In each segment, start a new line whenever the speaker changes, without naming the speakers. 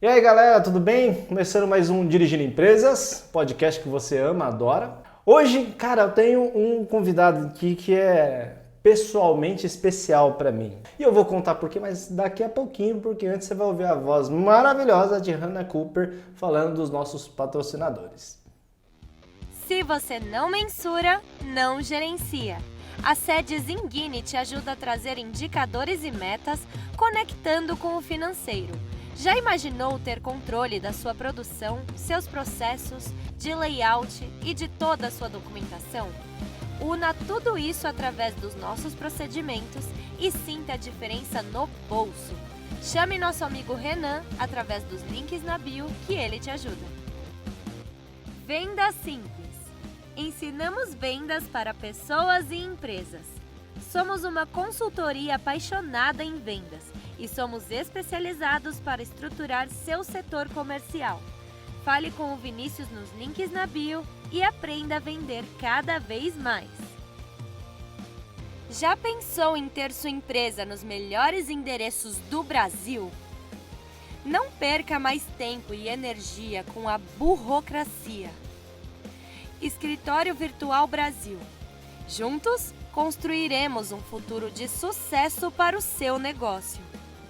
E aí galera, tudo bem? Começando mais um Dirigindo Empresas, podcast que você ama, adora. Hoje, cara, eu tenho um convidado aqui que é pessoalmente especial para mim. E eu vou contar por quê, mas daqui a pouquinho, porque antes você vai ouvir a voz maravilhosa de Hannah Cooper falando dos nossos patrocinadores.
Se você não mensura, não gerencia. A sede Zingini te ajuda a trazer indicadores e metas, conectando com o financeiro. Já imaginou ter controle da sua produção, seus processos, de layout e de toda a sua documentação? Una tudo isso através dos nossos procedimentos e sinta a diferença no bolso. Chame nosso amigo Renan através dos links na bio que ele te ajuda. Venda Simples. Ensinamos vendas para pessoas e empresas. Somos uma consultoria apaixonada em vendas e somos especializados para estruturar seu setor comercial. Fale com o Vinícius nos links na bio e aprenda a vender cada vez mais. Já pensou em ter sua empresa nos melhores endereços do Brasil? Não perca mais tempo e energia com a burocracia. Escritório Virtual Brasil. Juntos, construiremos um futuro de sucesso para o seu negócio.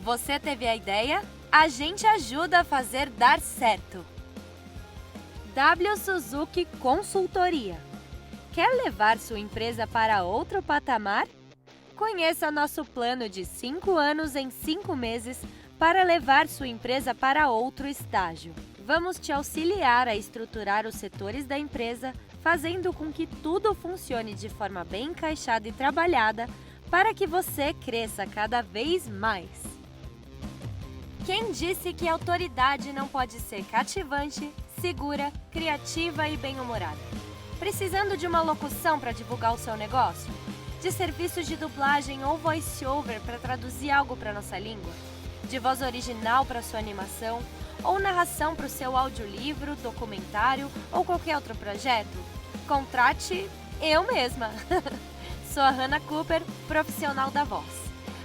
Você teve a ideia? A gente ajuda a fazer dar certo. W Suzuki Consultoria. Quer levar sua empresa para outro patamar? Conheça nosso plano de 5 anos em 5 meses para levar sua empresa para outro estágio. Vamos te auxiliar a estruturar os setores da empresa, fazendo com que tudo funcione de forma bem encaixada e trabalhada para que você cresça cada vez mais. Quem disse que a autoridade não pode ser cativante, segura, criativa e bem-humorada? Precisando de uma locução para divulgar o seu negócio? De serviços de dublagem ou voice-over para traduzir algo para nossa língua? De voz original para sua animação? Ou narração para o seu audiolivro, documentário ou qualquer outro projeto? Contrate eu mesma! Sou a Hannah Cooper, profissional da voz.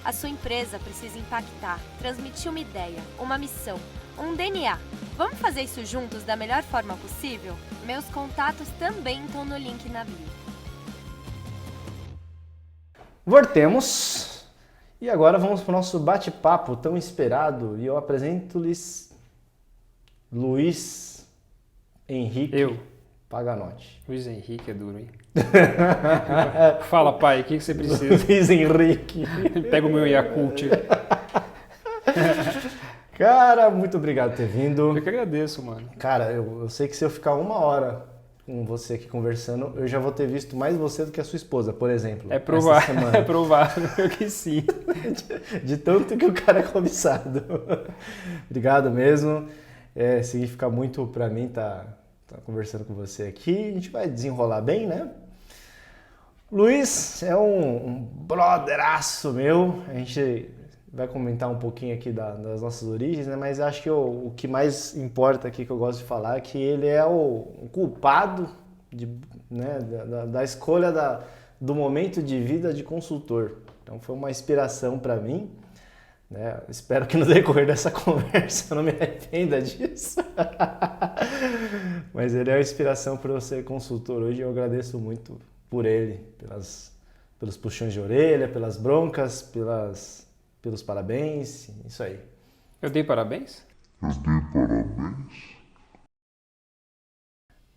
A sua empresa precisa impactar, transmitir uma ideia, uma missão, um DNA. Vamos fazer isso juntos da melhor forma possível? Meus contatos também estão no link na bio.
Voltemos e agora vamos para o nosso bate-papo tão esperado e eu apresento-lhes Luiz Henrique Paganotti.
Luiz Henrique é duro, hein? Fala, pai, o que você precisa?
Luiz Henrique.
Pega o meu Yakult.
Cara, muito obrigado por ter vindo.
Eu que agradeço, mano.
Cara, eu sei que se eu ficar 1 hora com você aqui conversando, eu já vou ter visto mais você do que a sua esposa, por exemplo.
É provável que sim.
De tanto que o cara é cobiçado. Obrigado mesmo. Significa muito pra mim tá conversando com você aqui. A gente vai desenrolar bem, né? Luiz é um brotheraço meu. A gente vai comentar um pouquinho aqui das nossas origens, né? Mas acho que o que mais importa aqui, que eu gosto de falar, é que ele é o culpado né, da escolha do momento de vida de consultor. Então foi uma inspiração para mim. Né? Espero que no decorrer dessa conversa eu não me arrependa disso. Mas ele é uma inspiração para eu ser consultor hoje e eu agradeço muito por ele, pelos puxões de orelha, pelas broncas, pelos parabéns, isso aí.
Eu dei parabéns?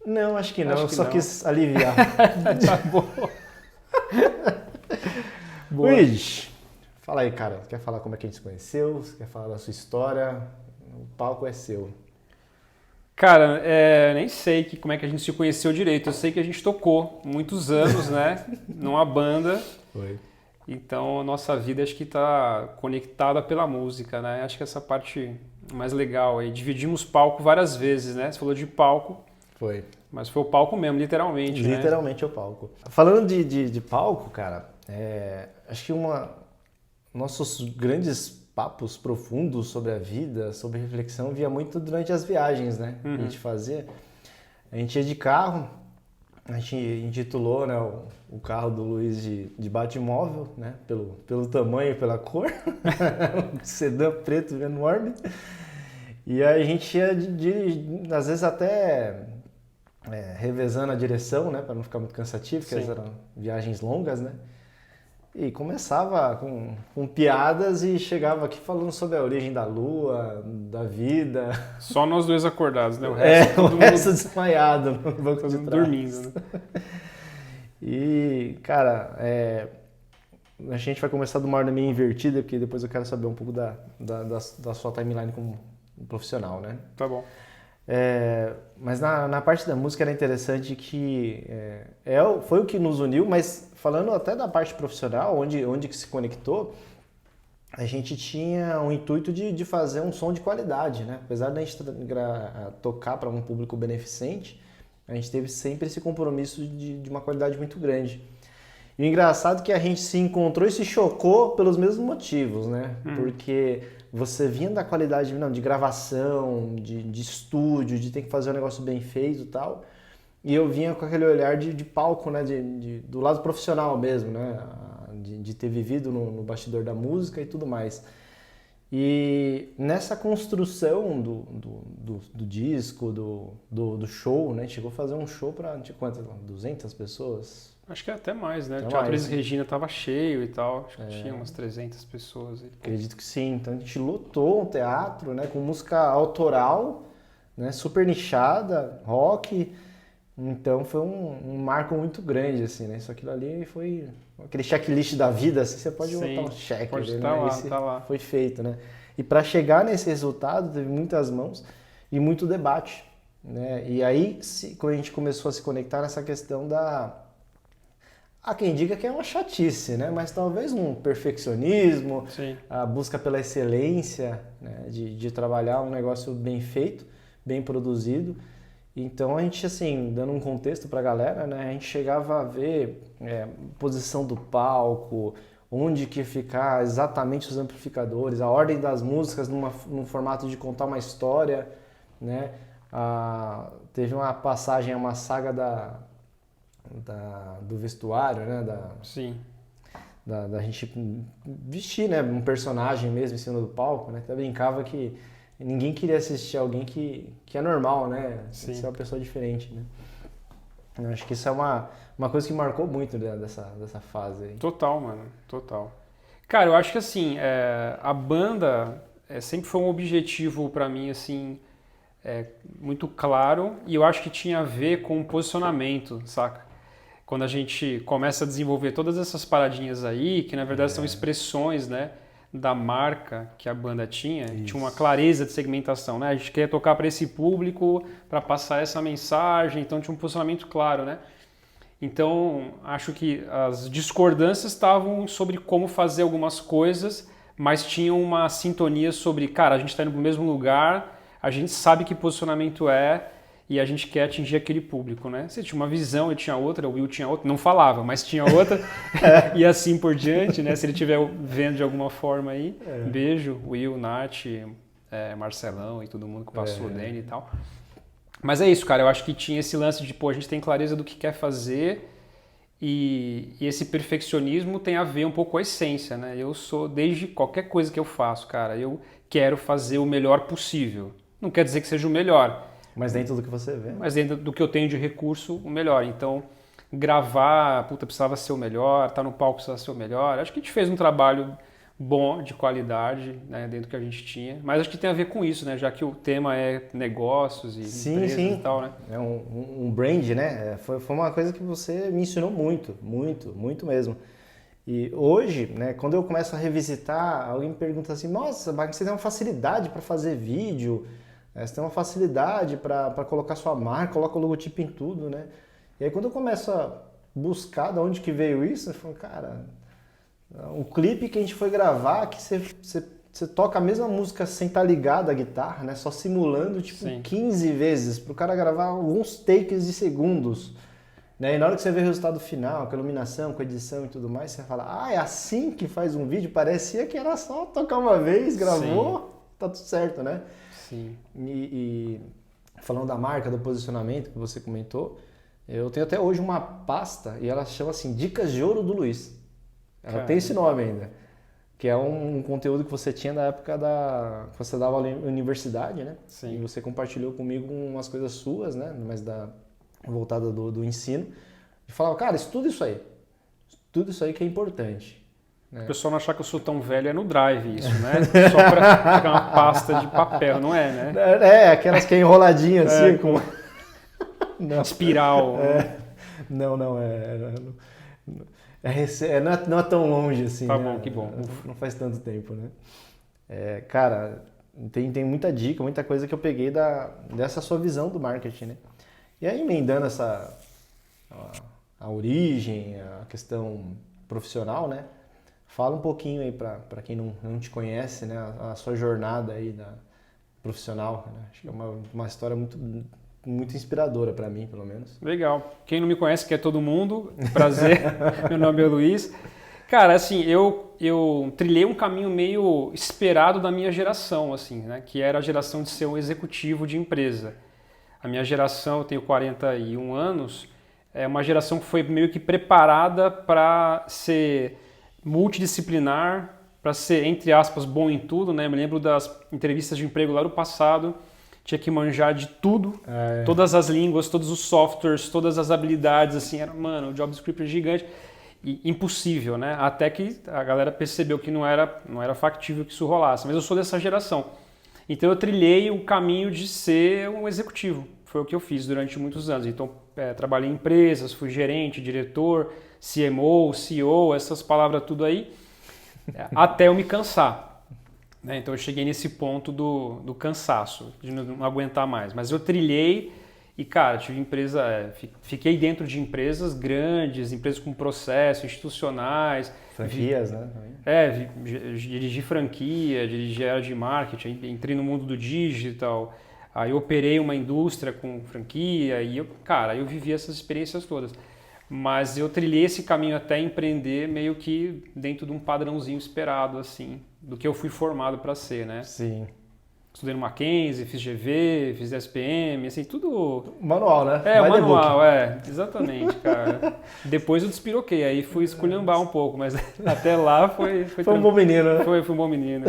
Não, acho que não, eu só
não.
quis aliviar.
Tá bom.
Luiz, fala aí, cara, quer falar como é que a gente se conheceu? Você quer falar da sua história? O palco é seu.
Cara, nem sei como é que a gente se conheceu direito. Eu sei que a gente tocou muitos anos, né? Numa banda.
Foi.
Então, a nossa vida acho que está conectada pela música, né? Acho que essa parte mais legal aí. Dividimos palco várias vezes, né? Você falou de palco.
Foi.
Mas foi o palco mesmo, literalmente, né?
Literalmente é o palco. Falando de palco, cara, acho que nossos grandes papos profundos sobre a vida, sobre reflexão, via muito durante as viagens, né? Que a gente fazia. A gente ia de carro, a gente intitulou, né, o carro do Luiz de Batmóvel, né? Pelo tamanho e pela cor. Um sedã preto enorme. E aí a gente ia, às vezes, até revezando a direção, né? Para não ficar muito cansativo, porque
Sim.
eram viagens longas, né? E começava com piadas e chegava aqui falando sobre a origem da Lua, da vida.
Só nós dois acordados, né? O resto, todo
O
mundo
resto desmaiado no banco
todo
de
mundo
trás.
dormindo, né?
E, cara, a gente vai começar de uma ordem meio invertida, porque depois eu quero saber um pouco da sua timeline como profissional, né?
Tá bom.
Mas na parte da música era interessante que foi o que nos uniu, mas falando até da parte profissional, onde que se conectou, a gente tinha o intuito de fazer um som de qualidade, né? Apesar da gente tocar para um público beneficente, a gente teve sempre esse compromisso de uma qualidade muito grande. E o engraçado é que a gente se encontrou e se chocou pelos mesmos motivos, né? Porque você vinha da qualidade de gravação, de estúdio, de ter que fazer um negócio bem feito e tal. E eu vinha com aquele olhar de palco, né? Do lado profissional mesmo, né? De ter vivido no bastidor da música e tudo mais. E nessa construção do disco, do show, né? A gente chegou a fazer um show para, quantas? 200 pessoas?
Acho que é até mais, né?
Até
O Teatro
mais.
Elis Regina tava cheio e tal. Acho que tinha umas 300 pessoas.
Acredito que sim. Então a gente lotou um teatro, né? Com música autoral, né? Super nichada, rock. Então foi um marco muito grande, assim, né? Isso aquilo ali foi aquele checklist da vida, assim, você pode botar um check
pode
ali,
tá
né?
lá,
Esse
tá lá.
foi feito, né? E para chegar nesse resultado, teve muitas mãos e muito debate, né? E aí, quando a gente começou a se conectar nessa questão há quem diga que é uma chatice, né? Mas talvez um perfeccionismo,
Sim.
a busca pela excelência, né? de trabalhar um negócio bem feito, bem produzido. Então a gente, assim, dando um contexto para a galera, né? A gente chegava a ver posição do palco, onde que ficar exatamente os amplificadores, a ordem das músicas num formato de contar uma história, né? Teve uma passagem, uma saga do vestuário, né?
Sim.
Da gente vestir, né? Um personagem mesmo em cima do palco, né? Até brincava que ninguém queria assistir alguém que é normal, né? Tem que ser uma pessoa diferente, né? Eu acho que isso é uma coisa que marcou muito, né, dessa fase aí.
Total, mano. Total. Cara, eu acho que assim, a banda sempre foi um objetivo pra mim, assim, muito claro, e eu acho que tinha a ver com o posicionamento, saca? Quando a gente começa a desenvolver todas essas paradinhas aí, que na verdade são expressões, né, da marca que a banda tinha uma clareza de segmentação, né? A gente queria tocar para esse público, para passar essa mensagem, então tinha um posicionamento claro, né? Então, acho que as discordâncias estavam sobre como fazer algumas coisas, mas tinham uma sintonia sobre, cara, a gente está indo para o mesmo lugar, a gente sabe que posicionamento e a gente quer atingir aquele público, né? Você tinha uma visão, eu tinha outra, o Will tinha outra, não falava, mas tinha outra, e assim por diante, né? Se ele estiver vendo de alguma forma aí, beijo, Will, Nath, Marcelão e todo mundo que passou, o Dani e tal. Mas é isso, cara, eu acho que tinha esse lance de, a gente tem clareza do que quer fazer e esse perfeccionismo tem a ver um pouco com a essência, né? Eu sou, desde qualquer coisa que eu faço, cara, eu quero fazer o melhor possível. Não quer dizer que seja o melhor,
mas dentro do que você vê.
Mas dentro do que eu tenho de recurso, o melhor. Então, gravar, precisava ser o melhor, estar no palco precisava ser o melhor. Acho que a gente fez um trabalho bom, de qualidade, né, dentro do que a gente tinha. Mas acho que tem a ver com isso, né? Já que o tema é negócios e empresas e tal, né?
É um brand, né? Foi uma coisa que você me ensinou muito, muito, muito mesmo. E hoje, né, quando eu começo a revisitar, alguém me pergunta assim, nossa, mas você tem uma facilidade para fazer vídeo, você tem uma facilidade para colocar sua marca, coloca o logotipo em tudo, né? E aí quando eu começo a buscar de onde que veio isso, eu falo, cara, um clipe que a gente foi gravar, que você toca a mesma música sem estar ligado à guitarra, né? Só simulando, tipo, 15 vezes, para o cara gravar alguns takes de segundos. Né? E na hora que você vê o resultado final, com a iluminação, com a edição e tudo mais, você fala, é assim que faz um vídeo? Parecia que era só tocar uma vez, gravou, tá tudo certo, né?
Sim.
E falando da marca, do posicionamento que você comentou, eu tenho até hoje uma pasta e ela chama assim Dicas de Ouro do Luiz. Ela tem esse nome ainda. que é um conteúdo que você tinha da época que você dava aula em universidade, né?
Sim.
E você compartilhou comigo umas coisas suas, né? Mas voltada do ensino. E falava, cara, estuda isso aí. Estuda isso aí que é importante.
O pessoal não achar que eu sou tão velho é no Drive isso, né? Só pra ficar uma pasta de papel, não é, né?
Aquelas que é enroladinha assim, com...
Não. Espiral.
Não, não é tão longe assim.
Tá
né?
bom, que bom.
Não faz tanto tempo, né? Cara, tem muita dica, muita coisa que eu peguei dessa sua visão do marketing, né? E aí, emendando a origem, a questão profissional, né? Fala um pouquinho aí para quem não te conhece, né? A sua jornada aí profissional, né? Acho que é uma história muito inspiradora para mim, pelo menos.
Legal. Quem não me conhece, que é todo mundo, prazer. Meu nome é Luiz. Cara, assim, eu trilhei um caminho meio esperado da minha geração, assim, né? Que era a geração de ser um executivo de empresa. A minha geração, eu tenho 41 anos, é uma geração que foi meio que preparada para ser multidisciplinar, para ser, entre aspas, bom em tudo, né? Eu me lembro das entrevistas de emprego lá no passado, tinha que manjar de tudo, todas as línguas, todos os softwares, todas as habilidades, assim, era, mano, o job description gigante, e impossível, né? Até que a galera percebeu que não era factível que isso rolasse, mas eu sou dessa geração. Então eu trilhei o caminho de ser um executivo, foi o que eu fiz durante muitos anos. Então trabalhei em empresas, fui gerente, diretor, CMO, CEO, essas palavras tudo aí, até eu me cansar. Né? Então eu cheguei nesse ponto do cansaço, de não aguentar mais. Mas eu trilhei e, cara, tive fiquei dentro de empresas grandes, empresas com processos institucionais.
Franquias, né?
Dirigi franquia, dirigi área de marketing, entrei no mundo do digital, aí operei uma indústria com franquia e eu vivi essas experiências todas. Mas eu trilhei esse caminho até empreender meio que dentro de um padrãozinho esperado, assim, do que eu fui formado para ser, né?
Sim.
Estudei no Mackenzie, fiz GV, fiz SPM, assim, tudo...
Manual, né?
Manual, exatamente, cara. Depois eu despiroquei, aí fui esculhambar um pouco, mas até lá foi
um bom menino, né?
Foi um bom menino.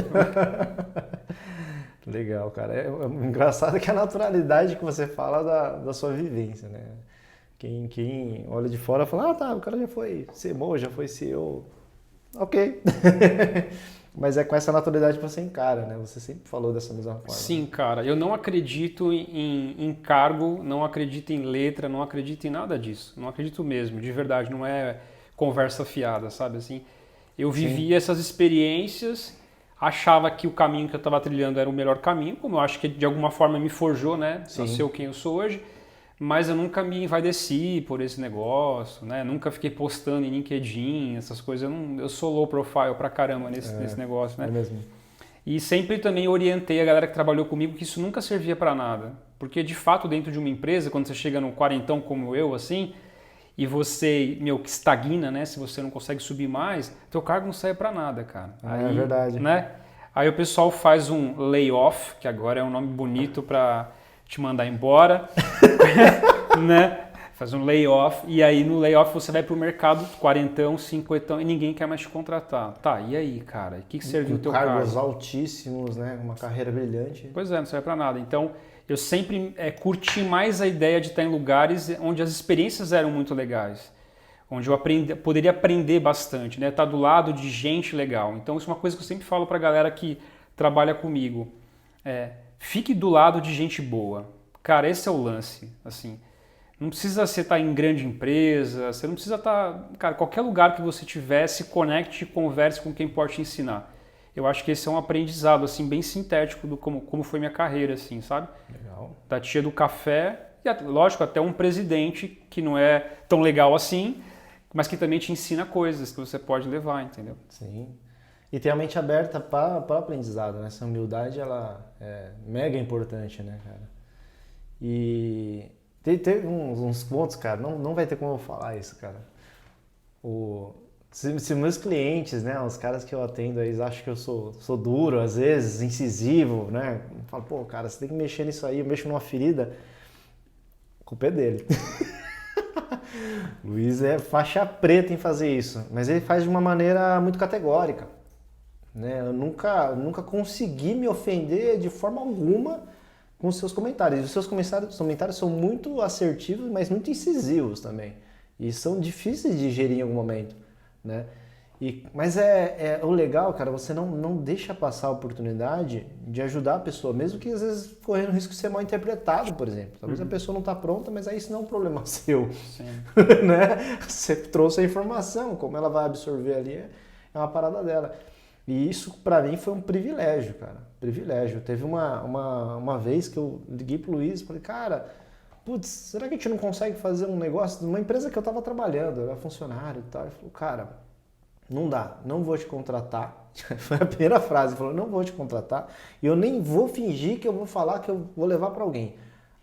Legal, cara. É engraçado que a naturalidade que você fala da sua vivência, né? Quem olha de fora fala, o cara já foi CMO, já foi CEO. Ok. Mas é com essa naturalidade que você encara, né? Você sempre falou dessa mesma forma.
Sim, cara. Eu não acredito em cargo, não acredito em letra, não acredito em nada disso. Não acredito mesmo, de verdade. Não é conversa fiada, sabe? Assim, eu vivi essas experiências, achava que o caminho que eu estava trilhando era o melhor caminho, como eu acho que de alguma forma me forjou, né? Eu ser quem eu sou hoje. Mas eu nunca me envaideci por esse negócio, né? Nunca fiquei postando em LinkedIn, essas coisas. Eu sou low profile pra caramba nesse negócio, né?
É mesmo.
E sempre também orientei a galera que trabalhou comigo que isso nunca servia para nada. Porque, de fato, dentro de uma empresa, quando você chega no quarentão como eu, assim, e você, que estagna, né? Se você não consegue subir mais, teu cargo não serve para nada, cara. Aí,
é verdade.
Né? Aí o pessoal faz um layoff, que agora é um nome bonito para te mandar embora, né? Faz um layoff, e aí no layoff você vai pro mercado, 40, 50, e ninguém quer mais te contratar. Tá, e aí, cara? O que serviu o teu cargo?
Cargos altíssimos, né? Uma carreira brilhante.
Pois é, não serve pra nada. Então, eu sempre curti mais a ideia de estar em lugares onde as experiências eram muito legais, onde eu poderia aprender bastante, né? Estar do lado de gente legal. Então, isso é uma coisa que eu sempre falo pra galera que trabalha comigo. Fique do lado de gente boa. Cara, esse é o lance, assim. Não precisa você estar em grande empresa, você não precisa estar... Cara, qualquer lugar que você tiver, se conecte e converse com quem pode te ensinar. Eu acho que esse é um aprendizado, assim, bem sintético do como foi minha carreira, assim, sabe?
Legal.
Da tia do café e, lógico, até um presidente que não é tão legal assim, mas que também te ensina coisas que você pode levar, entendeu?
Sim. E ter a mente aberta para o aprendizado, né? Essa humildade, ela é mega importante, né, cara? E teve uns pontos, cara, não vai ter como eu falar isso, cara. Se meus clientes, né, os caras que eu atendo, eles acham que eu sou duro, às vezes, incisivo, né? Falo, pô, cara, você tem que mexer nisso aí, eu mexo numa ferida, a culpa é dele. Luiz é faixa preta em fazer isso, mas ele faz de uma maneira muito categórica. né? Eu nunca consegui me ofender de forma alguma com os seus comentários. Os seus comentários são muito assertivos, mas muito incisivos também. E são difíceis de digerir em algum momento, né? Mas o legal, cara, você não deixa passar a oportunidade de ajudar a pessoa, mesmo que às vezes correndo o risco de ser mal interpretado, por exemplo. Talvez a pessoa não está pronta, mas aí isso não é um problema seu. Né? Você trouxe a informação, como ela vai absorver ali é uma parada dela. E isso pra mim foi um privilégio, cara. Privilégio. Teve uma vez que eu liguei pro Luiz e falei, cara, putz, será que a gente não consegue fazer um negócio de uma empresa que eu estava trabalhando, eu era funcionário e tal. Ele falou, cara, não dá, não vou te contratar. Foi a primeira frase, ele falou, não vou te contratar e eu nem vou fingir que eu vou falar que eu vou levar para alguém.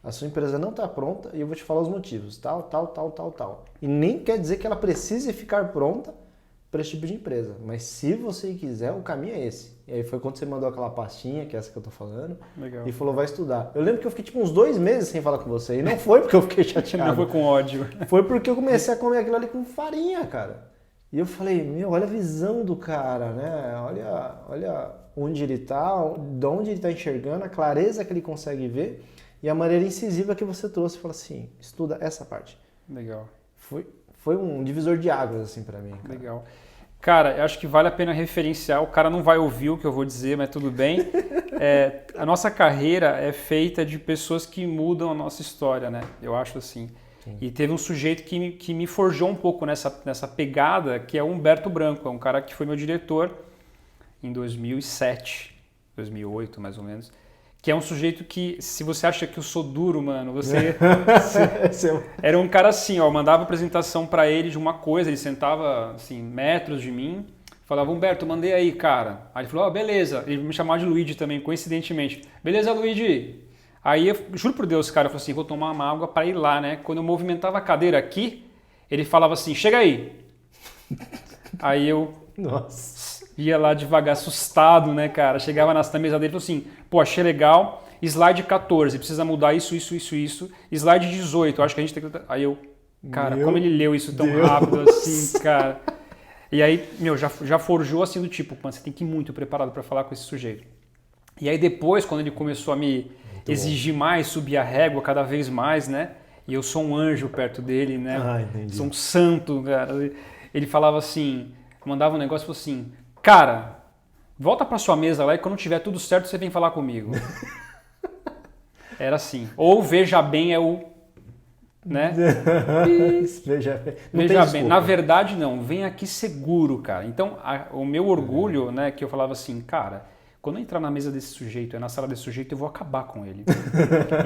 A sua empresa não está pronta e eu vou te falar os motivos, tal. E nem quer dizer que ela precise ficar pronta para esse tipo de empresa, mas se você quiser, o caminho é esse. E aí foi quando você mandou aquela pastinha, que é essa que eu tô falando,
legal,
e falou, vai estudar. Eu lembro que eu fiquei tipo uns 2 meses sem falar com você, e não foi porque eu fiquei chateado.
Não foi com ódio.
Foi porque eu comecei a comer aquilo ali com farinha, cara. E eu falei, meu, olha a visão do cara, né? Olha onde ele tá, de onde ele tá enxergando, a clareza que ele consegue ver e a maneira incisiva que você trouxe. Fala assim, estuda essa parte.
Legal.
Foi um divisor de águas, assim, pra mim. Cara.
Legal. Cara, eu acho que vale a pena referenciar. O cara não vai ouvir o que eu vou dizer, mas tudo bem. A nossa carreira é feita de pessoas que mudam a nossa história, né? Eu acho assim. Sim. E teve um sujeito que me forjou um pouco nessa pegada, que é o Humberto Branco. É um cara que foi meu diretor em 2007, 2008 mais ou menos. Que é um sujeito que, se você acha que eu sou duro, mano, você era um cara assim, ó, eu mandava apresentação pra ele de uma coisa, ele sentava, assim, metros de mim, falava, Humberto, mandei aí, cara. Aí ele falou, beleza. Ele me chamava de Luigi também, coincidentemente. Beleza, Luigi? Aí, eu juro por Deus, cara, eu falei assim, vou tomar uma água pra ir lá, né? Quando eu movimentava a cadeira aqui, ele falava assim, chega aí. Aí eu...
Nossa...
ia lá devagar, assustado, né, cara? Chegava na mesa dele e falou assim, pô, achei legal, slide 14, precisa mudar isso. Slide 18, acho que a gente tem que... Aí eu, cara, como ele leu isso tão rápido assim, cara. E aí, meu, já forjou assim do tipo, mano, você tem que ir muito preparado para falar com esse sujeito. E aí depois, quando ele começou a me exigir mais, subir a régua cada vez mais, né? E eu sou um anjo perto dele, né?
Ah, entendi.
Sou um santo, cara. Ele falava assim, mandava um negócio e falou assim, cara, volta pra sua mesa lá e quando tiver tudo certo você vem falar comigo. Era assim. Ou veja bem é o... né? Veja bem. Na verdade não, vem aqui seguro, cara. Então o meu orgulho, né, que eu falava assim, cara, quando eu entrar na mesa desse sujeito, na sala desse sujeito, eu vou acabar com ele.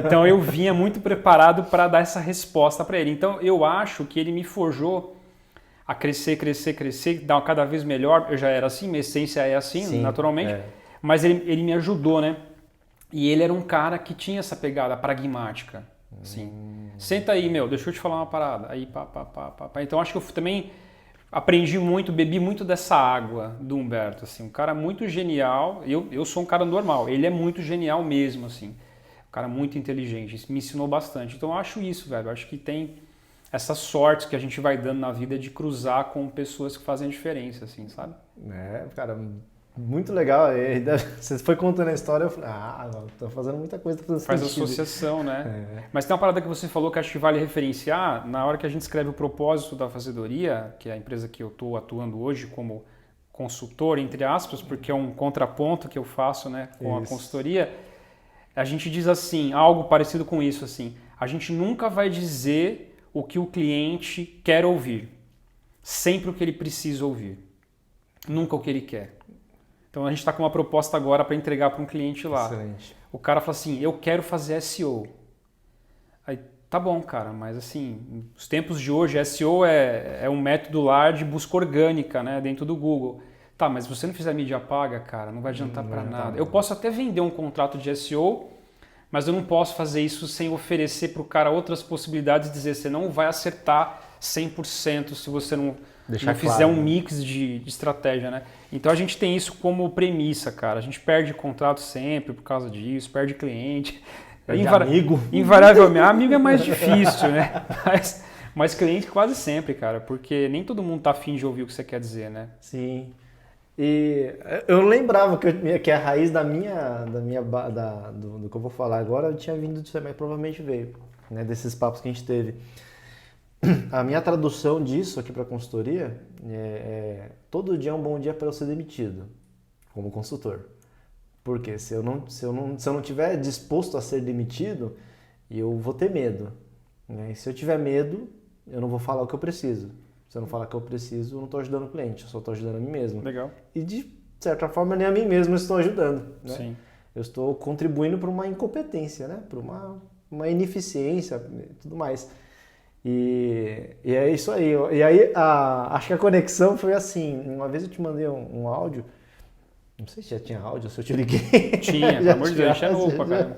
Então eu vinha muito preparado para dar essa resposta para ele. Então eu acho que ele me forjou a crescer, dar cada vez melhor. Eu já era assim, minha essência é assim, sim, naturalmente. Mas ele me ajudou, né? E ele era um cara que tinha essa pegada pragmática. Assim. Senta aí, meu, deixa eu te falar uma parada. Aí, pá. Então acho que eu também aprendi muito, bebi muito dessa água do Humberto. Assim. Um cara muito genial. Eu sou um cara normal. Ele é muito genial mesmo, assim. Um cara muito inteligente. Isso me ensinou bastante. Então eu acho isso, velho. Eu acho que tem... essa sorte que a gente vai dando na vida de cruzar com pessoas que fazem a diferença, assim, sabe?
Cara, muito legal. Você foi contando a história, eu falei, tô fazendo muita coisa, tô fazendo
faz
sentido.
Associação, né? Mas tem uma parada que você falou que acho que vale referenciar, na hora que a gente escreve o propósito da Fazedoria, que é a empresa que eu estou atuando hoje como consultor, entre aspas, porque é um contraponto que eu faço, né, com a consultoria, a gente diz assim, algo parecido com isso, assim, a gente nunca vai dizer o que o cliente quer ouvir. Sempre o que ele precisa ouvir. Nunca o que ele quer. Então a gente está com uma proposta agora para entregar para um cliente lá.
Excelente.
O cara fala assim, eu quero fazer SEO. Aí, tá bom, cara, mas assim, os tempos de hoje, SEO é um método lá de busca orgânica, né, dentro do Google. Tá, mas se você não fizer mídia paga, cara, não vai adiantar para nada. Eu posso até vender um contrato de SEO, mas eu não posso fazer isso sem oferecer para o cara outras possibilidades e dizer, você não vai acertar 100% se você não fizer um mix de estratégia, né? Então a gente tem isso como premissa, cara. A gente perde contrato sempre por causa disso, perde cliente.
Amigo.
Invariavelmente. Amigo é mais difícil, né? Mas cliente quase sempre, cara, porque nem todo mundo tá afim de ouvir o que você quer dizer, né?
Sim. E eu lembrava que a raiz do que eu vou falar agora tinha vindo disso, mas provavelmente veio, né, desses papos que a gente teve. A minha tradução disso aqui para consultoria todo dia é um bom dia para eu ser demitido como consultor. Porque se eu não tiver disposto a ser demitido, eu vou ter medo, né? E se eu tiver medo, eu não vou falar o que eu preciso. Se eu não falar o que eu preciso, eu não estou ajudando o cliente, eu só estou ajudando a mim mesmo.
Legal.
E de certa forma nem a mim mesmo eu estou ajudando, né?
Sim.
Eu estou contribuindo para uma incompetência, né? Para uma ineficiência e tudo mais. E é isso aí. E aí acho que a conexão foi assim. Uma vez eu te mandei um áudio. Não sei se já tinha áudio, se eu te liguei.
Tinha, pelo amor de Deus, tinha novo pra caramba.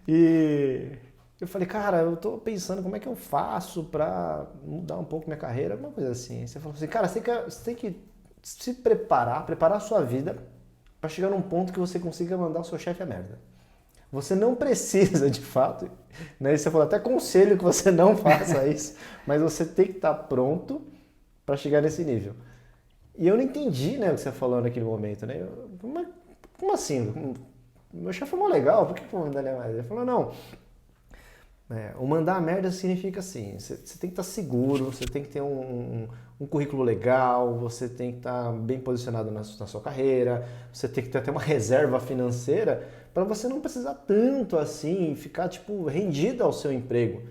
E eu falei, cara, eu tô pensando como é que eu faço pra mudar um pouco minha carreira, alguma coisa assim. Você falou assim, cara, você tem que se preparar a sua vida pra chegar num ponto que você consiga mandar o seu chefe a merda. Você não precisa, de fato, né? Você falou, até conselho que você não faça isso, mas você tem que estar pronto pra chegar nesse nível. E eu não entendi, né, o que você falou naquele momento, né? Como assim? Meu chefe foi mó legal, por que eu vou mandar ele mais? Ele falou, não, o mandar a merda significa assim, você tem que estar seguro, você tem que ter um currículo legal, você tem que estar bem posicionado na sua carreira, você tem que ter até uma reserva financeira para você não precisar tanto assim, ficar tipo rendido ao seu emprego.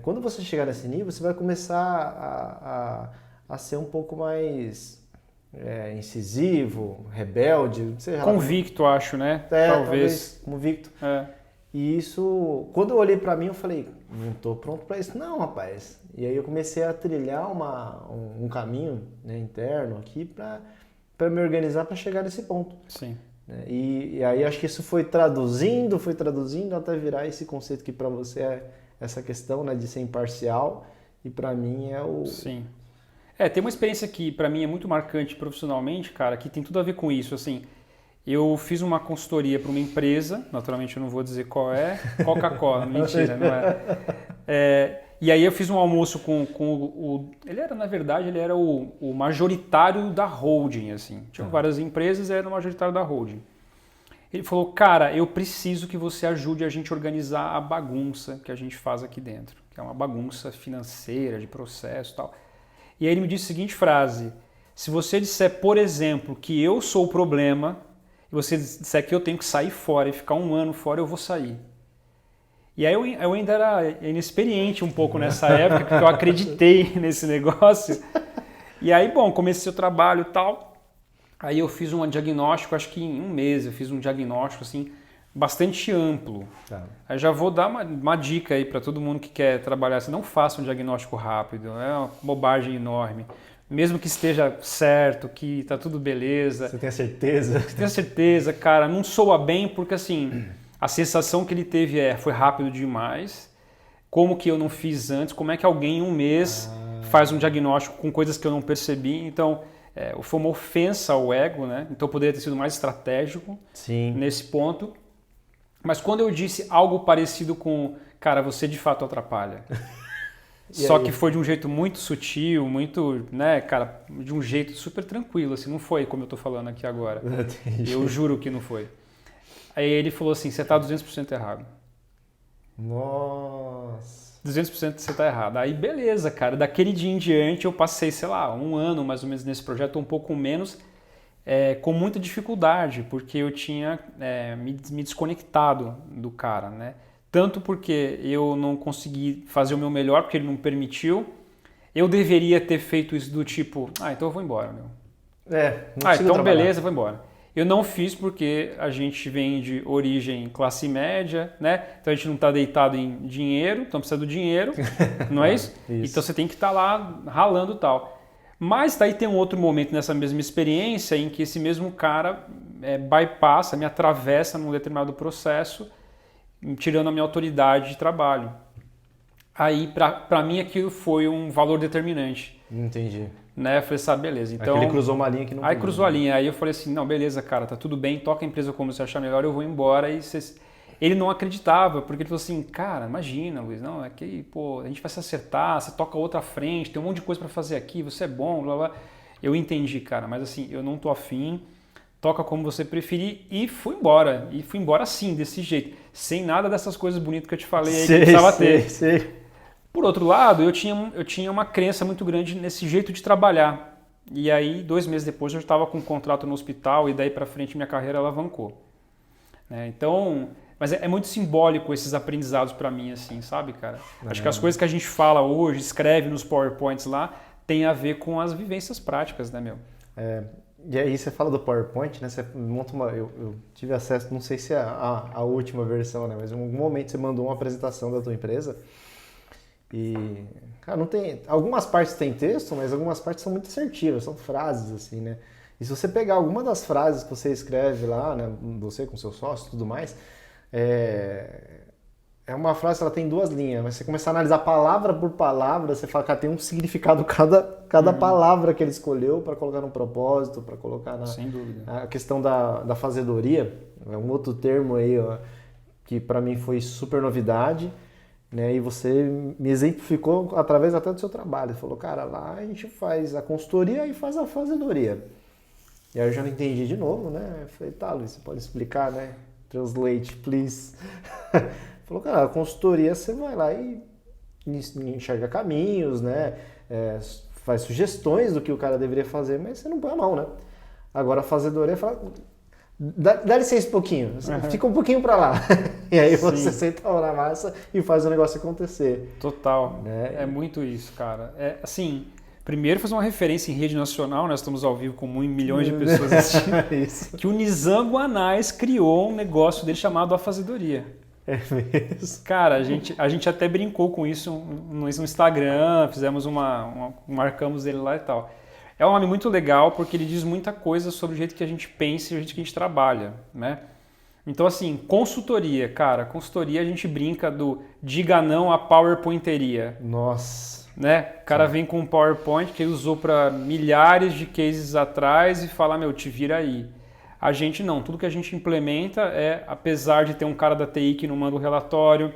Quando você chegar nesse nível, você vai começar a ser um pouco mais incisivo, rebelde, seja
convicto, acho, né?
Talvez convicto.
É.
E isso, quando eu olhei pra mim, eu falei, não tô pronto pra isso não, rapaz. E aí eu comecei a trilhar um caminho, né, interno aqui pra me organizar pra chegar nesse ponto.
Sim.
E aí acho que isso foi traduzindo até virar esse conceito que pra você é essa questão, né, de ser imparcial, e pra mim é o...
Sim. Tem uma experiência que pra mim é muito marcante profissionalmente, cara, que tem tudo a ver com isso, assim. Eu fiz uma consultoria para uma empresa, naturalmente eu não vou dizer qual é, Coca-Cola, mentira, não é. E aí eu fiz um almoço com ele era o majoritário da holding, assim. Tinha várias empresas, era o majoritário da holding. Ele falou, cara, eu preciso que você ajude a gente a organizar a bagunça que a gente faz aqui dentro, que é uma bagunça financeira, de processo e tal. E aí ele me disse a seguinte frase, se você disser, por exemplo, que eu sou o problema, e você disser que eu tenho que sair fora e ficar 1 ano fora, eu vou sair. E aí eu ainda era inexperiente um pouco nessa época, porque eu acreditei nesse negócio. E aí, bom, comecei o trabalho e tal. Aí eu fiz um diagnóstico, acho que em 1 mês eu fiz um diagnóstico assim, bastante amplo. Tá. Aí já vou dar uma dica aí para todo mundo que quer trabalhar assim, não faça um diagnóstico rápido, é uma bobagem enorme. Mesmo que esteja certo, que tá tudo beleza.
Você tem a certeza?
Você tem a certeza, cara, não soa bem porque assim, a sensação que ele teve foi rápido demais. Como que eu não fiz antes? Como é que alguém em 1 mês faz um diagnóstico com coisas que eu não percebi? Então, foi uma ofensa ao ego, né? Então eu poderia ter sido mais estratégico nesse ponto. Mas quando eu disse algo parecido com, cara, você de fato atrapalha. Só que foi de um jeito muito sutil, muito, né, cara, de um jeito super tranquilo, assim, não foi como eu tô falando aqui agora. Entendi. Eu juro que não foi. Aí ele falou assim, você tá 200% errado.
Nossa.
200% você tá errado. Aí beleza, cara, daquele dia em diante eu passei, sei lá, 1 ano mais ou menos nesse projeto, um pouco menos, com muita dificuldade, porque eu tinha me desconectado do cara, né? Tanto porque eu não consegui fazer o meu melhor, porque ele não permitiu. Eu deveria ter feito isso do tipo, então eu vou embora, meu.
Não
então
trabalhar.
Beleza, vou embora. Eu não fiz porque a gente vem de origem classe média, né? Então a gente não está deitado em dinheiro, então precisa do dinheiro, não é isso? Então você tem que estar lá ralando e tal. Mas daí tem um outro momento nessa mesma experiência em que esse mesmo cara bypassa, me atravessa num determinado processo, tirando a minha autoridade de trabalho. Aí, para mim, aquilo foi um valor determinante.
Entendi.
Né? Eu falei, sabe, beleza. Então,
ele cruzou uma linha que não
Aí cruzou a linha. Aí eu falei assim, não, beleza, cara, tá tudo bem, toca a empresa como você achar melhor, eu vou embora. E ele não acreditava, porque ele falou assim, cara, imagina, Luiz, não, é que, pô, a gente vai se acertar, você toca outra frente, tem um monte de coisa para fazer aqui, você é bom, blá, blá. eu entendi, cara, mas assim, eu não tô afim, toca como você preferir e fui embora. E fui embora assim, desse jeito, sem nada dessas coisas bonitas que eu te falei aí que precisava ter.
Sei.
Por outro lado, eu tinha uma crença muito grande nesse jeito de trabalhar. E aí, 2 meses depois, eu estava com um contrato no hospital e daí para frente minha carreira alavancou. Né? Então, mas é muito simbólico esses aprendizados para mim, assim, sabe, cara? Acho que as coisas que a gente fala hoje, escreve nos PowerPoints lá, tem a ver com as vivências práticas, né, meu?
E aí você fala do PowerPoint, né? Você monta eu tive acesso, não sei se é a última versão, né? Mas em algum momento você mandou uma apresentação da tua empresa e, cara, não tem... Algumas partes tem texto, mas algumas partes são muito assertivas, são frases, assim, né? E se você pegar alguma das frases que você escreve lá, né? Você com seu sócio e tudo mais, é uma frase, ela tem 2 linhas, mas você começar a analisar palavra por palavra, você fala que tem um significado cada palavra que ele escolheu para colocar no propósito, para colocar
Sem dúvida.
a questão da fazedoria, é um outro termo aí, ó, que para mim foi super novidade, né? E você me exemplificou através até do seu trabalho. Você falou, cara, lá a gente faz a consultoria e faz a fazedoria. E aí eu já não entendi de novo, né? Eu falei, tá, Luiz, você pode explicar, né? Translate, please. Falou, cara, a consultoria você vai lá e enxerga caminhos, né? Faz sugestões do que o cara deveria fazer, mas você não põe a mão, né? Agora a fazedoria fala, dá licença um pouquinho, fica um pouquinho pra lá. E aí você senta a mão na massa e faz o negócio acontecer.
Total,
Né?
É muito isso, cara. Assim, primeiro fazer uma referência em rede nacional, nós estamos ao vivo com milhões de pessoas assistindo,
Isso.
que o Nizam Anais criou um negócio dele chamado A Fazedoria.
É mesmo.
Cara, a gente até brincou com isso no Instagram, fizemos marcamos ele lá e tal. É um nome muito legal porque ele diz muita coisa sobre o jeito que a gente pensa e o jeito que a gente trabalha, né? Então, assim, consultoria, cara, consultoria a gente brinca do diga não à PowerPointeria.
Nossa.
Né? O cara vem com um PowerPoint que ele usou para milhares de cases atrás e fala, meu, te vira aí. A gente não, tudo que a gente implementa apesar de ter um cara da TI que não manda o relatório,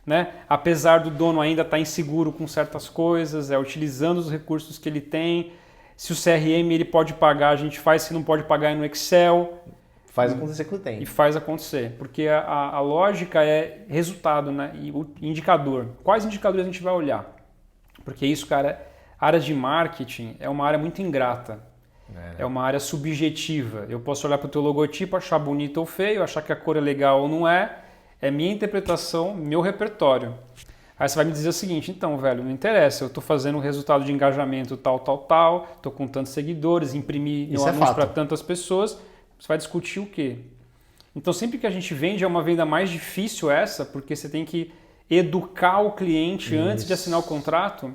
né? Apesar do dono ainda estar inseguro com certas coisas, utilizando os recursos que ele tem. Se o CRM ele pode pagar, a gente faz, se não pode pagar no Excel.
Faz acontecer com o tempo.
E faz acontecer, porque a lógica é resultado, né? E o indicador. Quais indicadores a gente vai olhar? Porque isso, cara, áreas de marketing é uma área muito ingrata. É uma área subjetiva. Eu posso olhar para o teu logotipo, achar bonito ou feio, achar que a cor é legal ou não é. É minha interpretação, meu repertório. Aí você vai me dizer o seguinte, então, velho, não interessa, eu estou fazendo um resultado de engajamento tal, estou com tantos seguidores, imprimi meu anúncio para tantas pessoas, você vai discutir o quê? Então, sempre que a gente vende, é uma venda mais difícil essa, porque você tem que educar o cliente antes de assinar o contrato,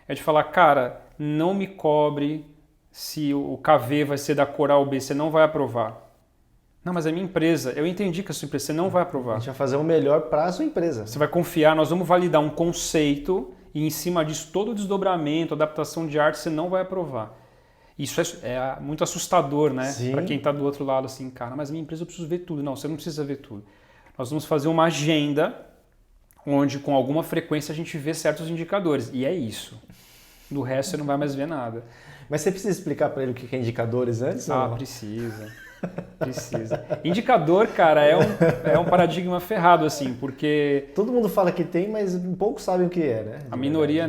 é de falar, cara, não me cobre se o KV vai ser da cor A ou B, você não vai aprovar. Não, mas é minha empresa. Eu entendi que a sua empresa, você não vai aprovar.
A gente vai fazer o melhor para a sua empresa.
Você vai confiar, nós vamos validar um conceito e em cima disso todo o desdobramento, adaptação de arte, você não vai aprovar. Isso é muito assustador, né? Para quem está do outro lado, assim, cara, mas minha empresa eu preciso ver tudo. Não, você não precisa ver tudo. Nós vamos fazer uma agenda onde com alguma frequência a gente vê certos indicadores. E é isso. Do resto você não vai mais ver nada.
Mas você precisa explicar para ele o que é indicadores antes?
Ah, não? Precisa. Indicador, cara, é um paradigma ferrado, assim, porque...
Todo mundo fala que tem, mas poucos sabem o que é, né?
A minoria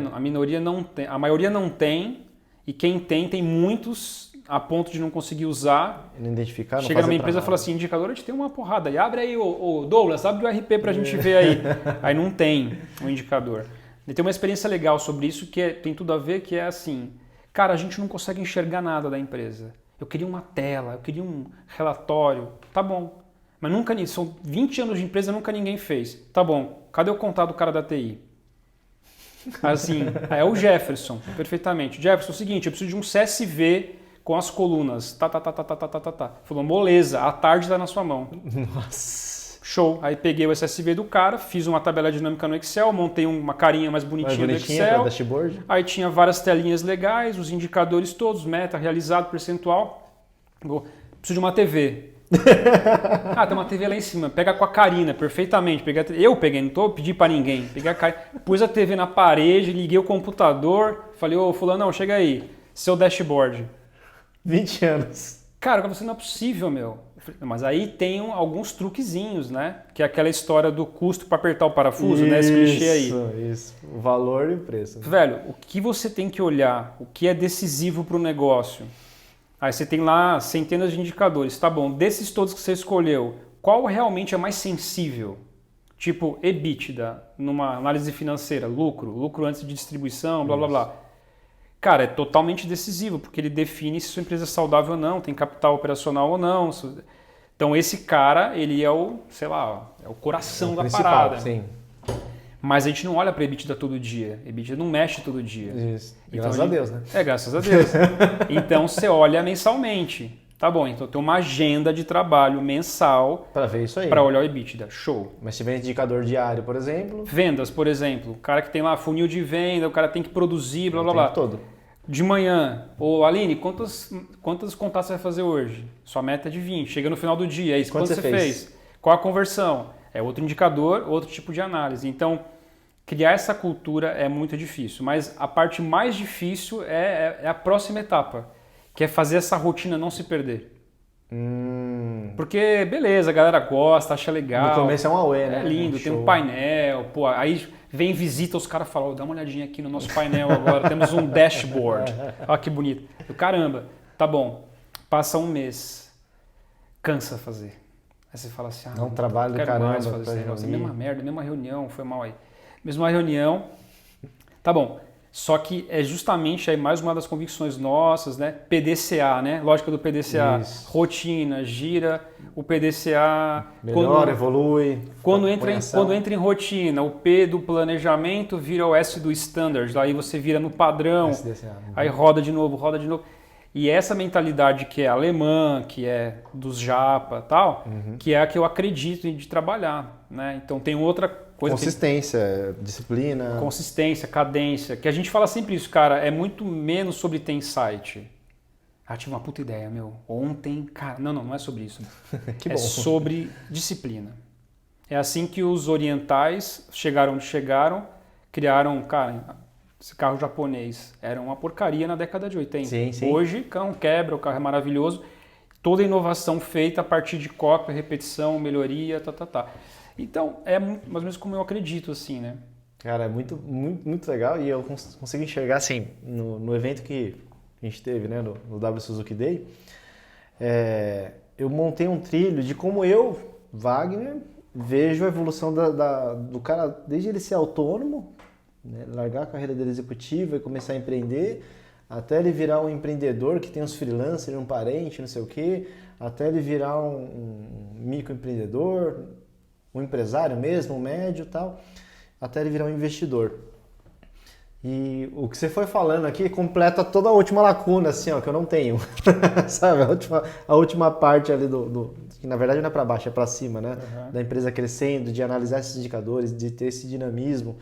não tem, a maioria não tem, e quem tem muitos a ponto de não conseguir usar.
Não identificar, não
chega numa empresa e fala assim, indicador, a gente tem uma porrada, e abre aí, ô Douglas, abre o RP pra gente ver aí. Aí não tem um indicador. E tem uma experiência legal sobre isso que tem tudo a ver, que é assim... Cara, a gente não consegue enxergar nada da empresa. Eu queria uma tela, eu queria um relatório. Tá bom. Mas nunca, são 20 anos de empresa, nunca ninguém fez. Tá bom. Cadê o contato do cara da TI? Assim, é o Jefferson, perfeitamente. Jefferson, é o seguinte, eu preciso de um CSV com as colunas. Tá. Falou, moleza, à tarde tá na sua mão.
Nossa.
Show. Aí peguei o SSV do cara, fiz uma tabela dinâmica no Excel, montei uma carinha mais bonitinha do Excel.
Dashboard.
Aí tinha várias telinhas legais, os indicadores todos, meta, realizado, percentual. Preciso de uma TV. Tem uma TV lá em cima. Pega com a Karina, perfeitamente. Eu peguei, não pedi pra ninguém. Peguei a Karina, pus a TV na parede, liguei o computador, falei, ô fulano, chega aí, seu dashboard.
20 anos.
Cara, você não é possível, meu. Mas aí tem alguns truquezinhos, né? Que é aquela história do custo para apertar o parafuso, né? Esse clichê aí.
Isso. O valor e o preço. Né?
Velho, o que você tem que olhar, o que é decisivo para o negócio? Aí você tem lá centenas de indicadores. Tá bom, desses todos que você escolheu, qual realmente é mais sensível? Tipo, EBITDA, numa análise financeira, lucro antes de distribuição, blá, blá, blá. Cara, é totalmente decisivo, porque ele define se sua empresa é saudável ou não, tem capital operacional ou não. Então esse cara, ele é o, sei lá, é o coração da parada.
Sim.
Mas a gente não olha para EBITDA todo dia. EBITDA não mexe todo dia.
Isso.
Então,
Graças a Deus, né?
Graças a Deus. Então você olha mensalmente. Tá bom, então tem uma agenda de trabalho mensal
para ver isso aí.
Para olhar o EBITDA. Show.
Mas se tiver indicador diário, por exemplo.
Vendas, por exemplo. O cara que tem lá funil de venda, o cara tem que produzir, blá, blá, blá.
Todo.
De manhã, ô Aline, quantos contatos você vai fazer hoje? Sua meta é de 20. Chega no final do dia, é isso. Quanto você fez? Qual a conversão? É outro indicador, outro tipo de análise. Então, criar essa cultura é muito difícil. Mas a parte mais difícil é a próxima etapa, que é fazer essa rotina não se perder. Porque, beleza, a galera gosta, acha legal.
No começo é um auê, né?
É lindo, tem um painel, pô, aí vem visita, os caras falam, dá uma olhadinha aqui no nosso painel agora, temos um dashboard. Olha que bonito. Caramba, tá bom, passa um mês, cansa fazer. Aí você fala assim,
é um trabalho do caramba.
Mais fazer esse negócio. Mesma merda, mesma reunião, foi mal aí. Mesma reunião, tá bom. Só que é justamente aí mais uma das convicções nossas, né? PDCA, né? Lógica do PDCA. Isso. Rotina, gira, o PDCA...
Melhora, evolui.
Quando entra em rotina, o P do planejamento vira o S do standard. Aí você vira no padrão, SDCA. Aí roda de novo. E essa mentalidade que é alemã, que é dos japa e tal, que é a que eu acredito de trabalhar, né? Então tem outra coisa...
Consistência, disciplina...
Consistência, cadência, que a gente fala sempre isso, cara, é muito menos sobre ter insight. Ah, tive uma puta ideia, meu. Ontem, cara... Não é sobre isso.
Que bom.
É sobre disciplina. É assim que os orientais chegaram onde chegaram, criaram, cara... Esse carro japonês era uma porcaria na década de 80.
Sim.
Hoje, o carro quebra, o carro é maravilhoso. Toda inovação feita a partir de cópia, repetição, melhoria, Então, é mais ou menos como eu acredito, assim, né?
Cara, é muito legal e eu consigo enxergar, assim, no evento que a gente teve, né, no W Suzuki Day, eu montei um trilho de como eu, Wagner, vejo a evolução do cara, desde ele ser autônomo, né, largar a carreira dele executiva e começar a empreender, até ele virar um empreendedor que tem uns freelancers, um parente, não sei o quê, até ele virar um microempreendedor, um empresário mesmo, um médio e tal, até ele virar um investidor. E o que você foi falando aqui completa toda a última lacuna, assim, ó, que eu não tenho. Sabe, a última parte ali que na verdade não é para baixo, é para cima, né? Uhum. Da empresa crescendo, de analisar esses indicadores, de ter esse dinamismo,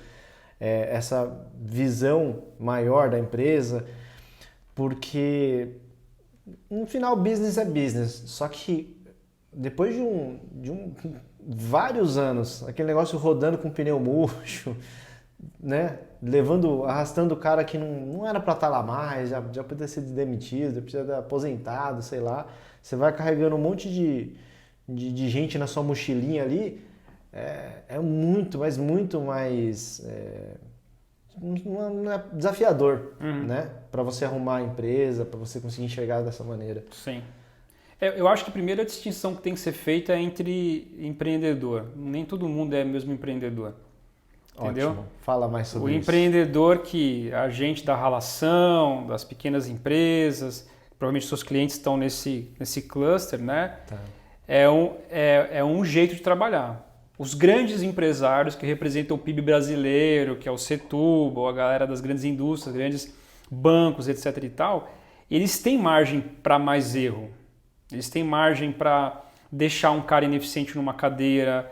essa visão maior da empresa, porque no final business é business, só que depois de vários anos, aquele negócio rodando com pneu murcho, né? Arrastando o cara que não era para estar lá mais, já podia ser demitido, já podia ser aposentado, sei lá. Você vai carregando um monte de gente na sua mochilinha ali, é muito mais desafiador, né? Para você arrumar a empresa, para você conseguir enxergar dessa maneira.
Sim. Eu acho que a primeira distinção que tem que ser feita é entre empreendedor. Nem todo mundo é mesmo empreendedor. Entendeu?
Ótimo. Fala mais sobre isso.
O empreendedor que é agente da relação, das pequenas empresas, provavelmente seus clientes estão nesse cluster, né?
Tá.
É um jeito de trabalhar. Os grandes empresários que representam o PIB brasileiro, que é o Setúbal, a galera das grandes indústrias, grandes bancos, etc. e tal, eles têm margem para mais erro. Eles têm margem para deixar um cara ineficiente numa cadeira,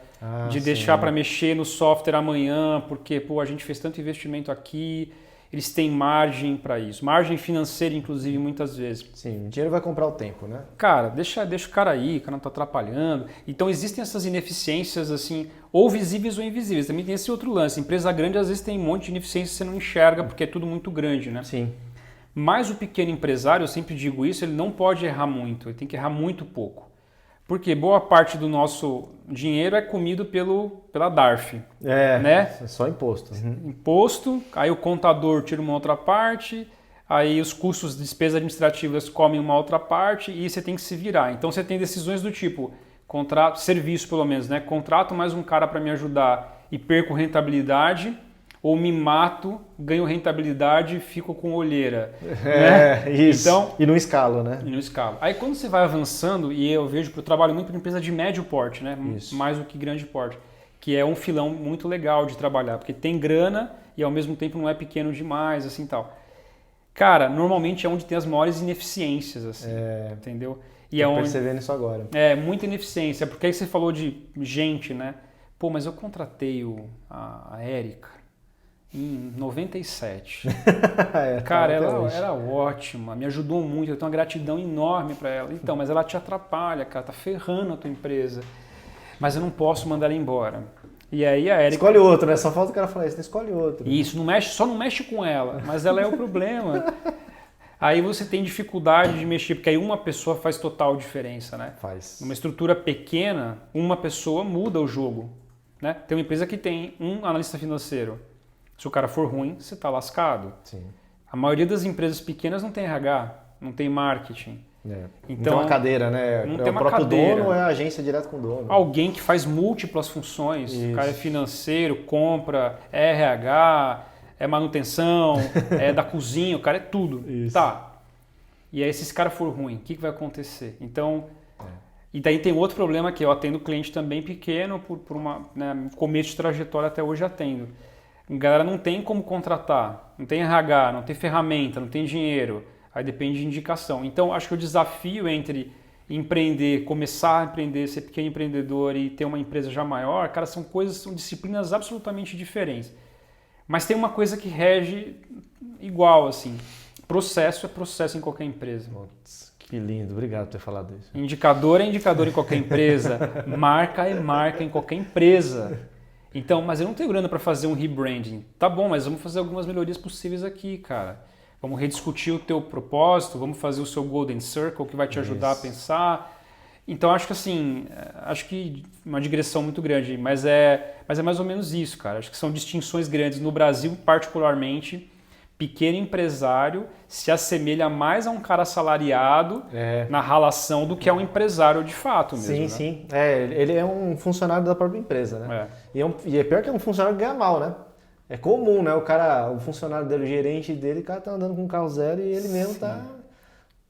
deixar para mexer no software amanhã, porque a gente fez tanto investimento aqui. Eles têm margem para isso. Margem financeira, inclusive, muitas vezes.
Sim, o dinheiro vai comprar o tempo, né?
Cara, deixa o cara aí, o cara não está atrapalhando. Então, existem essas ineficiências, assim, ou visíveis ou invisíveis. Também tem esse outro lance. Empresa grande, às vezes, tem um monte de ineficiência que você não enxerga, porque é tudo muito grande, né?
Sim.
Mas o pequeno empresário, eu sempre digo isso, ele não pode errar muito, ele tem que errar muito pouco. Porque boa parte do nosso dinheiro é comido pela DARF. Né?
É só imposto.
Imposto, aí o contador tira uma outra parte, aí os custos de despesas administrativas comem uma outra parte e você tem que se virar. Então você tem decisões do tipo, contrato, serviço pelo menos, né? Contrato mais um cara para me ajudar e perco rentabilidade, ou me mato, ganho rentabilidade e fico com olheira. Né?
Isso.
Então,
e não escalo, né?
E no escalo. Aí quando você vai avançando, e eu vejo que eu trabalho muito para empresa de médio porte, né?
Isso.
Mais do que grande porte, que é um filão muito legal de trabalhar, porque tem grana e ao mesmo tempo não é pequeno demais, assim tal. Cara, normalmente é onde tem as maiores ineficiências, assim, entendeu? E
Tô percebendo isso agora.
É, muita ineficiência, porque aí você falou de gente, né? Pô, mas eu contratei a Érica em 97. Cara, ela era ótima, me ajudou muito, eu tenho uma gratidão enorme para ela. Então, mas ela te atrapalha, cara, tá ferrando a tua empresa. Mas eu não posso mandar ela embora. E aí a Érica...
Escolhe outro, né? Só falta o cara falar isso, escolhe outro.
Isso, só não mexe com ela, mas ela é o problema. Aí você tem dificuldade de mexer, porque aí uma pessoa faz total diferença, né?
Faz.
Numa estrutura pequena, uma pessoa muda o jogo, né? Tem uma empresa que tem um analista financeiro. Se o cara for ruim, você está lascado.
Sim.
A maioria das empresas pequenas não tem RH, não tem marketing.
Então,
Então,
não tem uma cadeira, né?
Não
é
tem
o
uma
próprio
cadeira.
dono ou é a agência direto com o dono?
Alguém que faz múltiplas funções.
Isso.
O cara é financeiro, compra, é RH, é manutenção, é da cozinha, o cara é tudo.
Isso.
Tá. E aí se esse cara for ruim, o que vai acontecer? Então... E daí tem outro problema que eu atendo cliente também pequeno, por uma, né, começo de trajetória até hoje atendo. A galera não tem como contratar, não tem RH, não tem ferramenta, não tem dinheiro, aí depende de indicação. Então acho que o desafio entre empreender, começar a empreender, ser pequeno empreendedor e ter uma empresa já maior, cara, são disciplinas absolutamente diferentes. Mas tem uma coisa que rege igual, assim, processo é processo em qualquer empresa.
Putz, que lindo, obrigado por ter falado isso.
Indicador é indicador em qualquer empresa, marca é marca em qualquer empresa. Então, mas eu não tenho grana para fazer um rebranding. Tá bom, mas vamos fazer algumas melhorias possíveis aqui, cara. Vamos rediscutir o teu propósito, vamos fazer o seu Golden Circle que vai te ajudar a pensar. Então, acho que assim, acho que uma digressão muito grande, mas é mais ou menos isso, cara. Acho que são distinções grandes. No Brasil, particularmente, pequeno empresário se assemelha mais a um cara assalariado na relação do que a um empresário de fato mesmo.
Sim,
né?
sim. Ele é um funcionário da própria empresa, né? E é pior que é um funcionário que ganha mal, né? É comum, né? O funcionário dele, o gerente dele, o cara tá andando com um carro zero e ele mesmo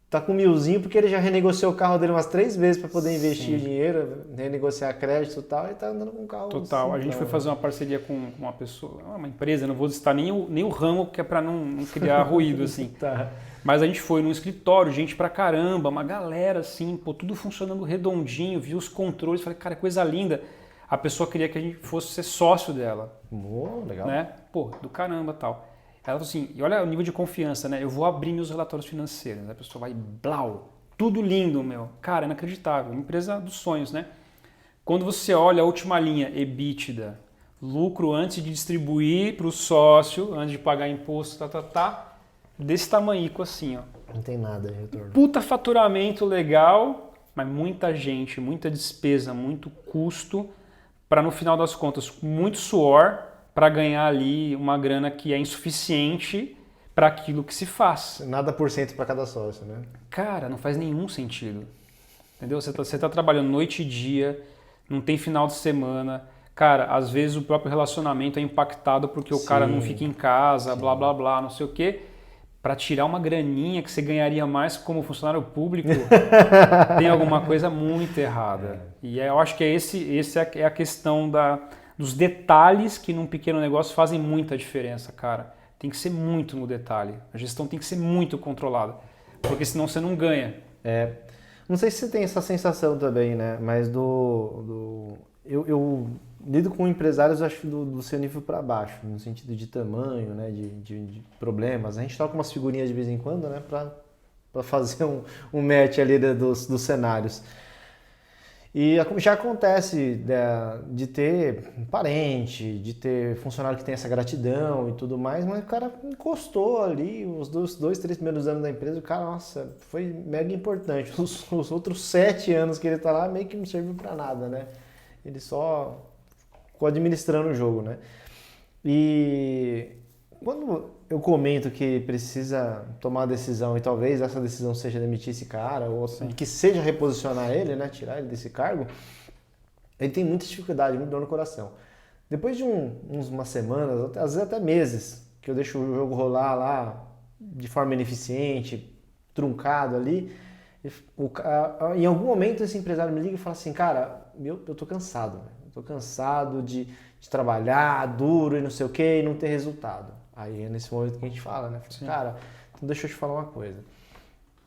tá com 1.000zinho porque ele já renegociou o carro dele umas 3 vezes para poder investir dinheiro, renegociar crédito e tal, e tá andando com um carro
total. A gente foi fazer uma parceria com uma pessoa, uma empresa, não vou citar nem o ramo, que é para não criar ruído, assim.
Tá.
Mas a gente foi num escritório, gente pra caramba, uma galera assim, pô, tudo funcionando redondinho, viu os controles, falei, cara, coisa linda. A pessoa queria que a gente fosse ser sócio dela.
Legal.
Né? Pô, do caramba tal. Ela falou assim, e olha o nível de confiança, né? Eu vou abrir meus relatórios financeiros. A pessoa vai, blau, tudo lindo, meu. Cara, inacreditável. Uma empresa dos sonhos, né? Quando você olha a última linha, EBITDA, lucro antes de distribuir para o sócio, antes de pagar imposto, desse tamanhico assim, ó.
Não tem nada de retorno.
Puta faturamento legal, mas muita gente, muita despesa, muito custo, para no final das contas, muito suor, para ganhar ali uma grana que é insuficiente para aquilo que se faz.
Nada por cento para cada sócio, né?
Cara, não faz nenhum sentido. Entendeu? Você tá trabalhando noite e dia, não tem final de semana. Cara, às vezes o próprio relacionamento é impactado porque o cara não fica em casa, blá, blá, blá, não sei o quê. Para tirar uma graninha que você ganharia mais como funcionário público, tem alguma coisa muito errada. E eu acho que essa é a questão dos detalhes que num pequeno negócio fazem muita diferença, cara. Tem que ser muito no detalhe. A gestão tem que ser muito controlada, porque senão você não ganha.
Não sei se você tem essa sensação também, né? Mas eu lido com empresários, acho, do seu nível para baixo, no sentido de tamanho, né? De problemas. A gente troca umas figurinhas de vez em quando, né? Para fazer um match ali dos cenários. E já acontece de ter parente, de ter funcionário que tem essa gratidão e tudo mais, mas o cara encostou ali os 2, 3 primeiros anos da empresa, o cara, nossa, foi mega importante. Os outros 7 anos que ele tá lá meio que não serviu para nada, né? Ele só ficou administrando o jogo, né? E quando eu comento que precisa tomar uma decisão e talvez essa decisão seja demitir esse cara ou que seja reposicionar ele, né, tirar ele desse cargo, ele tem muita dificuldade, muito dor no coração. Depois de umas semanas, às vezes até meses, que eu deixo o jogo rolar lá de forma ineficiente, truncado ali, em algum momento esse empresário me liga e fala assim, cara, eu tô cansado, eu tô cansado de trabalhar duro e não sei o que e não ter resultado. Aí é nesse momento que a gente fala, né? Cara, então deixa eu te falar uma coisa.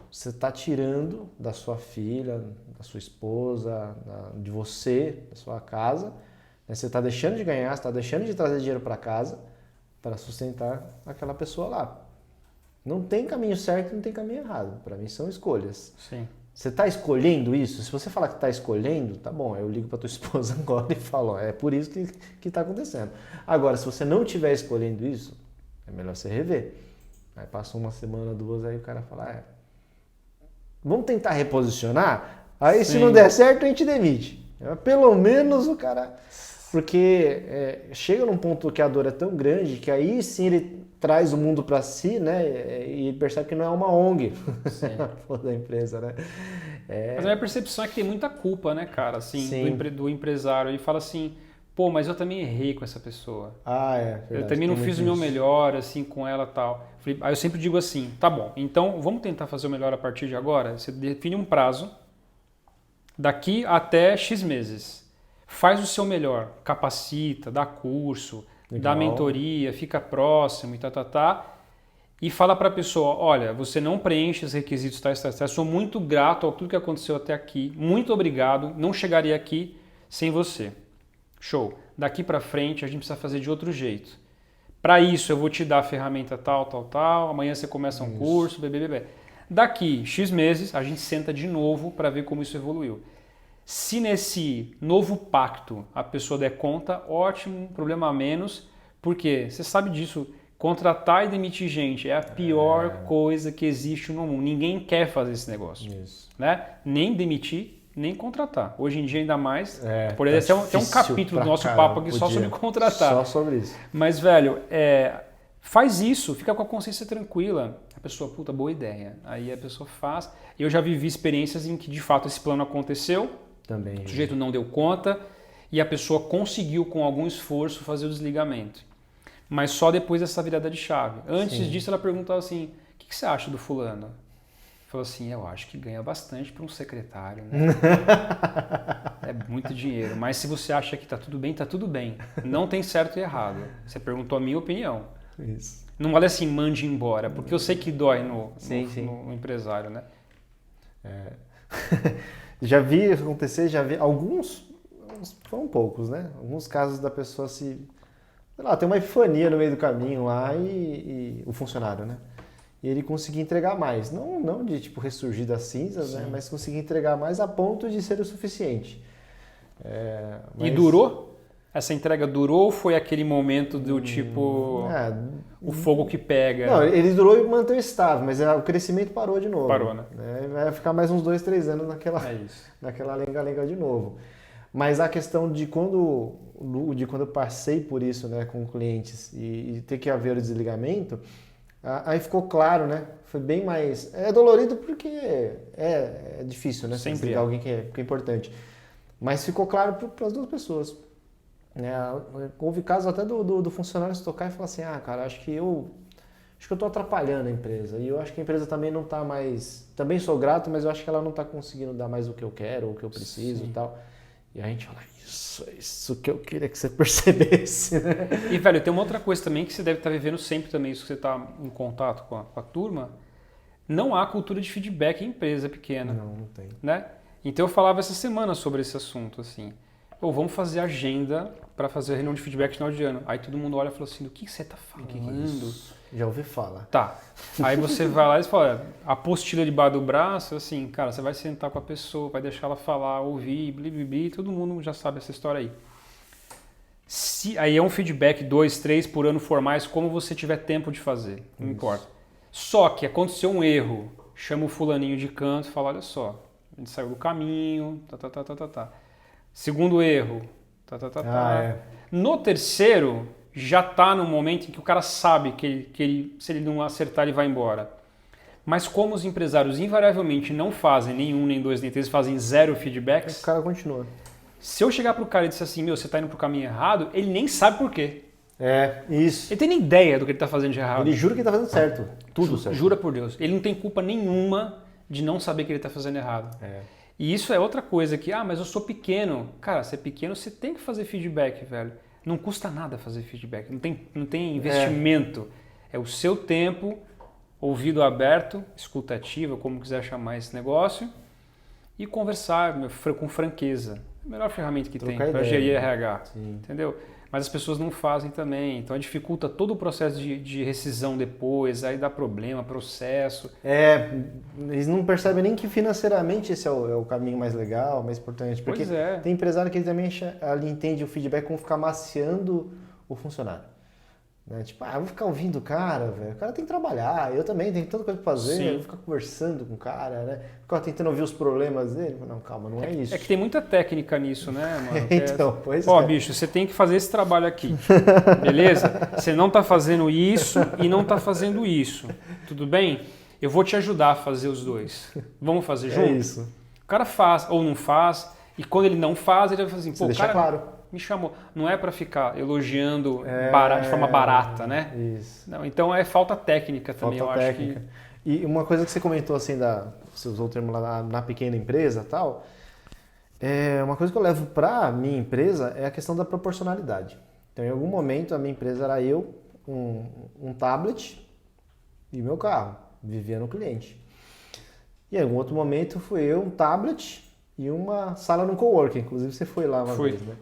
Você está tirando da sua filha, da sua esposa, de você, da sua casa, né? Você está deixando de ganhar, você está deixando de trazer dinheiro para casa para sustentar aquela pessoa lá. Não tem caminho certo e não tem caminho errado. Para mim são escolhas.
Sim.
Você está escolhendo isso? Se você falar que está escolhendo, tá bom, eu ligo para tua esposa agora e falo, ó, é por isso que está acontecendo. Agora, se você não estiver escolhendo isso, é melhor você rever. Aí passou uma semana, 2, aí o cara fala, vamos tentar reposicionar? Aí se não der certo, a gente demite. Pelo menos o cara... Porque chega num ponto que a dor é tão grande que aí sim ele traz o mundo para si, né? E percebe que não é uma ONG da empresa, né?
Mas a minha percepção é que tem muita culpa, né, cara? Assim, do empresário. Ele fala assim, pô, mas eu também errei com essa pessoa.
Verdade,
eu também não fiz o meu melhor, assim, com ela e tal. Aí eu sempre digo assim, tá bom, então vamos tentar fazer o melhor a partir de agora? Você define um prazo, daqui até X meses. Faz o seu melhor, capacita, dá curso, dá mentoria, fica próximo e e fala para a pessoa, olha, você não preenche os requisitos tais, sou muito grato a tudo que aconteceu até aqui, muito obrigado, não chegaria aqui sem você. Show. Daqui para frente a gente precisa fazer de outro jeito. Para isso eu vou te dar a ferramenta tal, amanhã você começa um curso, Daqui X meses a gente senta de novo para ver como isso evoluiu. Se nesse novo pacto a pessoa der conta, ótimo, problema a menos, porque você sabe disso, contratar e demitir gente é a pior coisa que existe no mundo. Ninguém quer fazer esse negócio. Isso. Né? Nem demitir, nem contratar. Hoje em dia ainda mais, poderia ter um capítulo do nosso papo aqui só sobre contratar.
Só sobre isso.
Mas, velho, faz isso, fica com a consciência tranquila. A pessoa, puta, boa ideia. Aí a pessoa faz. Eu já vivi experiências em que, de fato, esse plano aconteceu,
também.
O sujeito não deu conta e a pessoa conseguiu, com algum esforço, fazer o desligamento. Mas só depois dessa virada de chave. Antes disso, ela perguntava assim, o que você acha do fulano? Falou assim, eu acho que ganha bastante para um secretário, né? É muito dinheiro. Mas se você acha que tá tudo bem, tá tudo bem. Não tem certo e errado. Você perguntou a minha opinião.
Isso.
Não vale assim, mande embora, porque eu sei que dói no empresário, né?
Já vi acontecer, alguns, foram poucos, né? Alguns casos da pessoa sei lá, tem uma epifania no meio do caminho lá e o funcionário, né? E ele conseguir entregar mais. Não de tipo ressurgir das cinzas, né? Mas conseguir entregar mais a ponto de ser o suficiente.
E durou? Essa entrega durou ou foi aquele momento do tipo o fogo que pega?
Não, ele durou e manteve estável, mas o crescimento parou de novo.
Parou, né?
Vai ficar mais uns 2, 3 anos naquela lenga-lenga de novo. Mas a questão de quando eu passei por isso, né, com clientes e ter que haver o desligamento, aí ficou claro, né? Foi bem mais... É dolorido porque é difícil, né?
Sempre
desligar alguém que é importante. Mas ficou claro para as duas pessoas. Houve casos até do funcionário se tocar e falar assim, cara, acho que eu estou atrapalhando a empresa. E eu acho que a empresa também não está mais... Também sou grato, mas eu acho que ela não está conseguindo dar mais o que eu quero, ou o que eu preciso e tal. E a gente fala, isso que eu queria que você percebesse, né?
E, velho, tem uma outra coisa também que você deve estar vivendo sempre também, isso que você está em contato com a turma. Não há cultura de feedback em empresa pequena.
Não tem.
Né? Então eu falava essa semana sobre esse assunto, assim. Vamos fazer agenda para fazer a reunião de feedback no final de ano. Aí todo mundo olha e fala assim, do que você tá falando?
Já ouvi falar.
Tá. Aí você vai lá e fala, olha, a apostila debaixo do braço, assim, cara, você vai sentar com a pessoa, vai deixar ela falar, ouvir, blibli, todo mundo já sabe essa história aí. Aí é um feedback 2, 3 por ano formais, como você tiver tempo de fazer, não importa. Só que aconteceu um erro, chama o fulaninho de canto e fala, olha só, a gente saiu do caminho, tá. Segundo erro, No terceiro, já está no momento em que o cara sabe que ele, se ele não acertar, ele vai embora. Mas como os empresários invariavelmente não fazem nenhum, nem dois, nem três, fazem 0 feedbacks...
O cara continua.
Se eu chegar pro cara e disser assim, você está indo pro caminho errado, ele nem sabe por quê.
Isso.
Ele tem nem ideia do que ele está fazendo de errado.
Ele jura que ele está fazendo certo. Tudo certo.
Jura por Deus. Ele não tem culpa nenhuma de não saber que ele está fazendo errado. E isso é outra coisa que, mas eu sou pequeno. Cara, você é pequeno, você tem que fazer feedback, velho. Não custa nada fazer feedback. Não tem investimento. É o seu tempo, ouvido aberto, escuta ativa, como quiser chamar esse negócio, e conversar com franqueza. É a melhor ferramenta que tem para gerir RH. Sim. Entendeu? Mas as pessoas não fazem também, então dificulta todo o processo de rescisão depois, aí dá problema, processo.
Eles não percebem nem que financeiramente esse é o caminho mais legal, mais importante. Porque tem empresário que ele também ali entende o feedback como ficar maciando o funcionário. Né? Tipo, eu vou ficar ouvindo o cara, velho. O cara tem que trabalhar, eu também tenho tanta coisa pra fazer, eu vou ficar conversando com o cara, né? Ficar tentando ouvir os problemas dele. Não, calma, não é isso.
É que tem muita técnica nisso, né, mano?
Então, pois
bicho, você tem que fazer esse trabalho aqui, beleza? Você não tá fazendo isso e não tá fazendo isso, tudo bem? Eu vou te ajudar a fazer os dois. Vamos fazer junto?
É isso.
O cara faz ou não faz, e quando ele não faz, ele vai fazer assim,
pô, o cara... claro.
Me chamou. Não é para ficar elogiando de forma barata, né?
Isso.
Não, então é falta técnica também, eu acho que...
E uma coisa que você comentou assim, você usou o termo lá na pequena empresa e tal, uma coisa que eu levo para minha empresa é a questão da proporcionalidade. Então, em algum momento, a minha empresa era eu, um tablet e meu carro, vivia no cliente. E em algum outro momento, fui eu, um tablet e uma sala no coworking. Inclusive, você foi lá uma vez, né?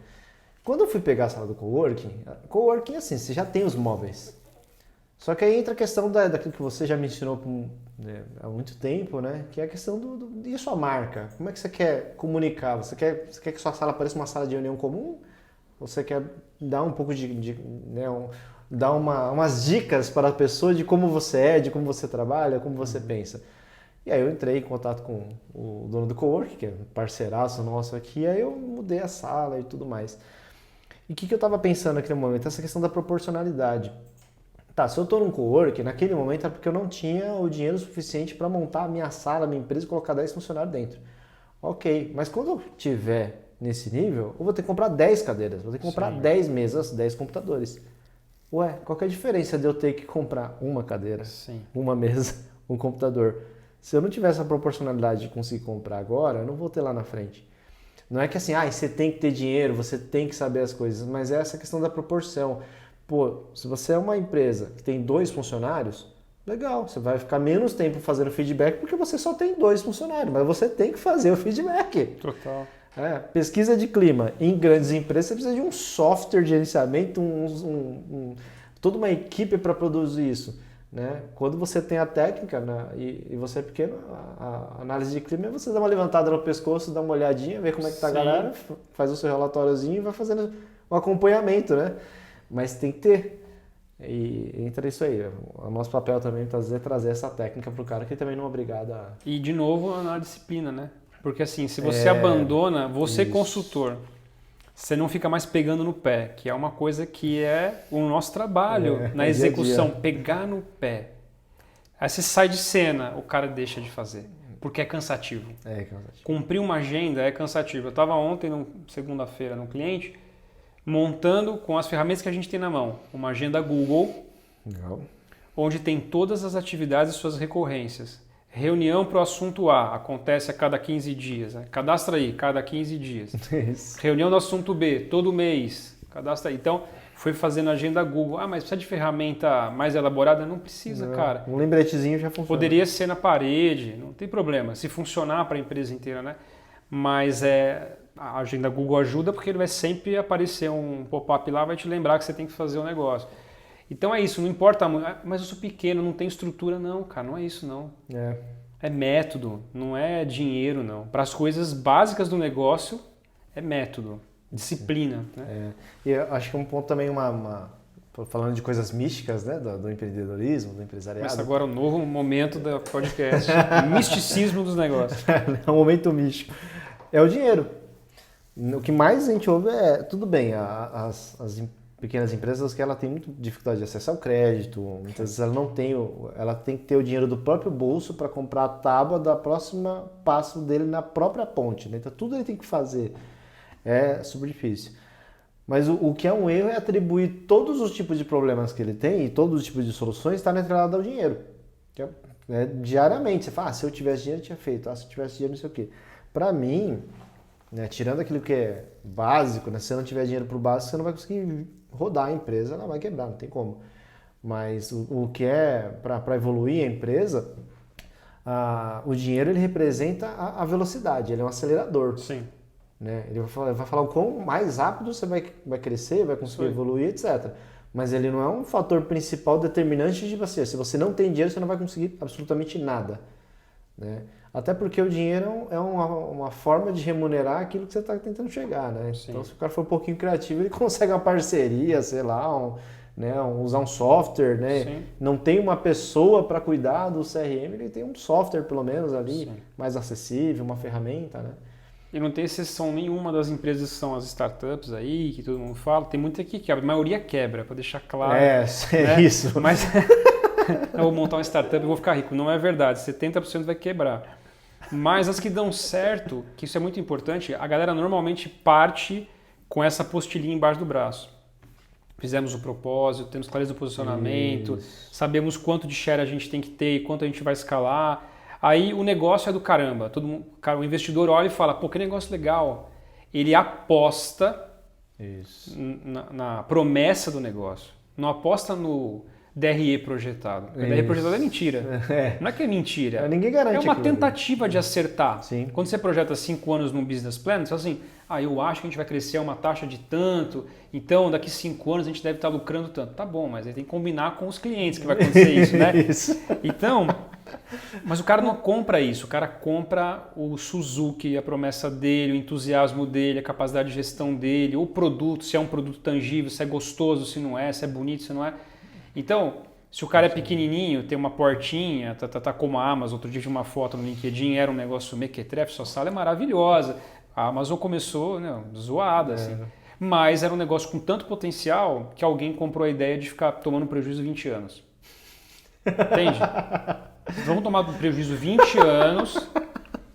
Quando eu fui pegar a sala do coworking assim, você já tem os móveis. Só que aí entra a questão daquilo que você já me ensinou há muito tempo, né? Que é a questão e a sua marca. Como é que você quer comunicar? Você quer que sua sala pareça uma sala de reunião comum? Ou você quer dar um pouco dar umas dicas para a pessoa de como você é, de como você trabalha, como você pensa? E aí eu entrei em contato com o dono do coworking, que é um parceiraço nosso aqui, e aí eu mudei a sala e tudo mais. E o que eu estava pensando naquele momento? Essa questão da proporcionalidade. Tá, se eu estou num coworking, naquele momento é porque eu não tinha o dinheiro suficiente para montar a minha sala, a minha empresa e colocar 10 funcionários dentro. Ok, mas quando eu estiver nesse nível, eu vou ter que comprar 10 cadeiras, vou ter que comprar 10 mesas, 10 computadores. Ué, qual que é a diferença de eu ter que comprar uma cadeira, uma mesa, um computador? Se eu não tiver essa proporcionalidade de conseguir comprar agora, eu não vou ter lá na frente. Não é que assim, você tem que ter dinheiro, você tem que saber as coisas, mas é essa questão da proporção. Pô, se você é uma empresa que tem 2 funcionários, legal, você vai ficar menos tempo fazendo feedback porque você só tem 2 funcionários, mas você tem que fazer o feedback.
Total.
Pesquisa de clima. Em grandes empresas você precisa de um software de gerenciamento, toda uma equipe para produzir isso. Né? Quando você tem a técnica e você é pequeno, a análise de clima é você dar uma levantada no pescoço, dar uma olhadinha, ver como é que tá a galera, faz o seu relatóriozinho e vai fazendo um acompanhamento, né? Mas tem que ter. E entra isso aí. O nosso papel também é trazer essa técnica pro cara que também não é obrigado a...
E de novo na disciplina, né? Porque assim, se você abandona, você consultor, você não fica mais pegando no pé, que é uma coisa que é o nosso trabalho na execução, dia. Pegar no pé. Aí você sai de cena, o cara deixa de fazer, porque é cansativo. Cumprir uma agenda é cansativo. Eu estava ontem, segunda-feira, no cliente, montando com as ferramentas que a gente tem na mão, uma agenda Google, onde tem todas as atividades e suas recorrências. Reunião para o assunto A, acontece a cada 15 dias. Né? Cadastra aí, cada 15 dias.
Isso.
Reunião do assunto B, todo mês. Cadastra aí. Então, fui fazendo agenda Google. Mas precisa de ferramenta mais elaborada? Não precisa, cara.
Um lembretezinho já funciona.
Poderia ser na parede, não tem problema. Se funcionar para a empresa inteira, né? Mas a agenda Google ajuda porque ele vai sempre aparecer um pop-up lá, vai te lembrar que você tem que fazer o negócio. Então é isso, não importa muito, mas eu sou pequeno, não tem estrutura, não, cara, não é isso não. É método, não é dinheiro não. Para as coisas básicas do negócio, é método, disciplina. Né?
E eu acho que um ponto também, falando de coisas místicas, né, do empreendedorismo, do empresariado.
Começa agora o novo momento do podcast, misticismo dos negócios.
É um momento místico. É o dinheiro. O que mais a gente ouve tudo bem, as pequenas empresas que ela tem muita dificuldade de acesso ao crédito, muitas vezes ela tem que ter o dinheiro do próprio bolso para comprar a tábua da próxima passo dele na própria ponte, né? Então tudo ele tem que fazer, é super difícil. Mas o que é um erro é atribuir todos os tipos de problemas que ele tem e todos os tipos de soluções estar atrelado ao dinheiro. Diariamente, você fala, se eu tivesse dinheiro eu tinha feito, se eu tivesse dinheiro não sei o quê. Para mim, né, tirando aquilo que é básico, né, se você não tiver dinheiro para o básico, você não vai conseguir rodar a empresa, ela vai quebrar, não tem como. Mas o que é para evoluir a empresa, o dinheiro ele representa a velocidade, ele é um acelerador.
Sim.
Né? Ele vai falar o quão mais rápido você vai crescer, vai conseguir evoluir, etc. Mas ele não é um fator principal determinante de você. Se você não tem dinheiro, você não vai conseguir absolutamente nada. Né? Até porque o dinheiro é uma forma de remunerar aquilo que você está tentando chegar. Né? Então, se o cara for um pouquinho criativo, ele consegue uma parceria, sei lá, usar um software. Né? Não tem uma pessoa para cuidar do CRM, ele tem um software, pelo menos, ali, mais acessível, uma ferramenta. Né?
E não tem exceção nenhuma das empresas que são as startups aí, que todo mundo fala. Tem muita que quebra. A maioria quebra, para deixar claro.
É né? Isso.
Mas eu vou montar uma startup e vou ficar rico. Não é verdade. 70% vai quebrar. Mas as que dão certo, que isso é muito importante, a galera normalmente parte com essa postilhinha embaixo do braço. Fizemos o propósito, temos clareza do posicionamento, sabemos quanto de share a gente tem que ter e quanto a gente vai escalar. Aí o negócio é do caramba. Todo mundo, cara, o investidor olha e fala, pô, que negócio legal. Ele aposta na promessa do negócio. Não aposta no DRE projetado. O DRE projetado é mentira. Não é que é mentira.
Ninguém garante.
É uma tentativa de acertar.
Sim.
Quando você projeta 5 anos num business plan, você fala assim, eu acho que a gente vai crescer uma taxa de tanto, então daqui 5 anos a gente deve estar lucrando tanto. Tá bom, mas aí tem que combinar com os clientes que vai acontecer isso, né? Então... Mas o cara não compra isso, o cara compra o Suzuki, a promessa dele, o entusiasmo dele, a capacidade de gestão dele, o produto, se é um produto tangível, se é gostoso, se não é, se é bonito, se não é. Então, se o cara é pequenininho, tem uma portinha, tá como a Amazon, outro dia de uma foto no LinkedIn, era um negócio mequetrefe, sua sala é maravilhosa. A Amazon começou zoada, assim. Mas era um negócio com tanto potencial que alguém comprou a ideia de ficar tomando prejuízo 20 anos. Entende? Vamos tomar prejuízo 20 anos,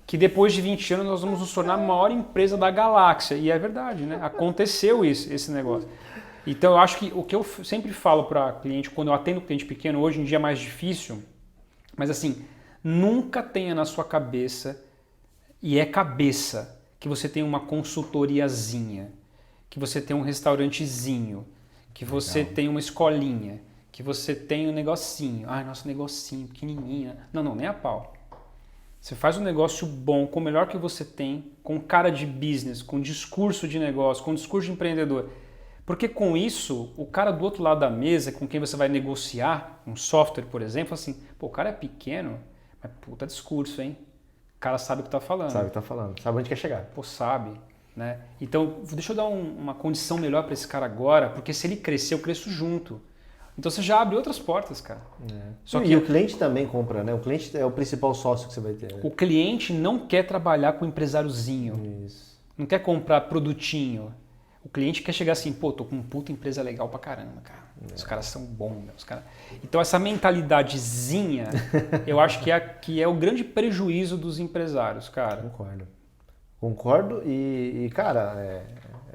que depois de 20 anos nós vamos nos tornar a maior empresa da galáxia. E é verdade, né? Aconteceu esse negócio. Então eu acho que o que eu sempre falo para cliente, quando eu atendo cliente pequeno, hoje em dia é mais difícil, mas assim, nunca tenha na sua cabeça, e é cabeça, que você tem uma consultoriazinha, que você tem um restaurantezinho, que você tem uma escolinha, que você tem um negocinho. Nosso negocinho, pequenininho. Não, nem a pau. Você faz um negócio bom, com o melhor que você tem, com cara de business, com discurso de negócio, com discurso de empreendedor. Porque com isso, o cara do outro lado da mesa, com quem você vai negociar, um software, por exemplo, fala assim, pô, o cara é pequeno, mas puta discurso, hein? O cara sabe o que tá falando.
Sabe o que tá falando, sabe onde quer chegar.
Pô, sabe. Né? Então, deixa eu dar uma condição melhor para esse cara agora, porque se ele crescer, eu cresço junto. Então você já abre outras portas, cara.
Só que o cliente também compra, né? O cliente é o principal sócio que você vai ter.
O cliente não quer trabalhar com o empresáriozinho.
Isso.
Não quer comprar produtinho. O cliente quer chegar assim, pô, tô com uma puta empresa legal pra caramba, cara. Os caras são bons, os caras... Então essa mentalidadezinha, eu acho que é o grande prejuízo dos empresários, cara.
Concordo e cara,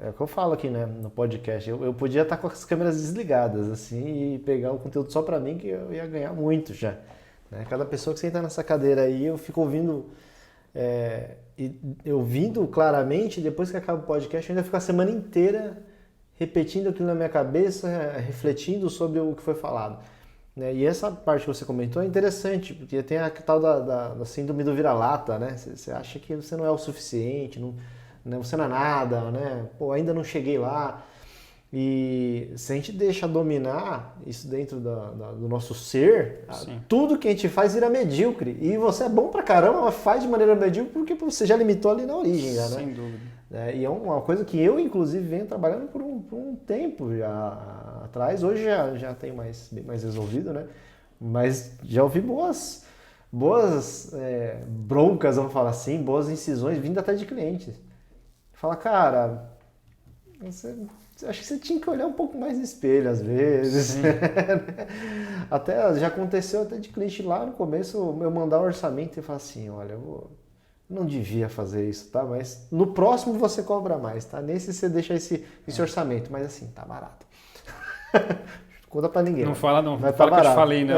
é o que eu falo aqui, né, no podcast. Eu podia estar com as câmeras desligadas, assim, e pegar o conteúdo só pra mim, que eu ia ganhar muito já. Né? Cada pessoa que senta nessa cadeira aí, eu fico ouvindo... eu ouvindo claramente, depois que acaba o podcast, eu ainda fico a semana inteira repetindo aquilo na minha cabeça, refletindo sobre o que foi falado. Né? E essa parte que você comentou é interessante, porque tem a tal da síndrome do vira-lata, né? Você acha que você não é o suficiente, né? Você não é nada, né? Pô, ainda não cheguei lá. E se a gente deixa dominar isso dentro do nosso ser, tudo que a gente faz vira medíocre. E você é bom pra caramba, mas faz de maneira medíocre porque você já limitou ali na origem, já, né?
Sem dúvida.
E é uma coisa que eu, inclusive, venho trabalhando por um tempo já atrás. Hoje já tenho bem mais resolvido, né? Mas já ouvi boas broncas, vamos falar assim, boas incisões vindo até de clientes. Fala, cara, acho que você tinha que olhar um pouco mais no espelho às vezes. Até já aconteceu até de cliente lá no começo eu mandar o orçamento e falar assim, olha, eu não devia fazer isso, tá? Mas no próximo você cobra mais, tá? Nesse você deixa esse orçamento, mas assim, tá barato. Conta pra ninguém.
Não fala não,
vai
fala
tá
que eu te falei não.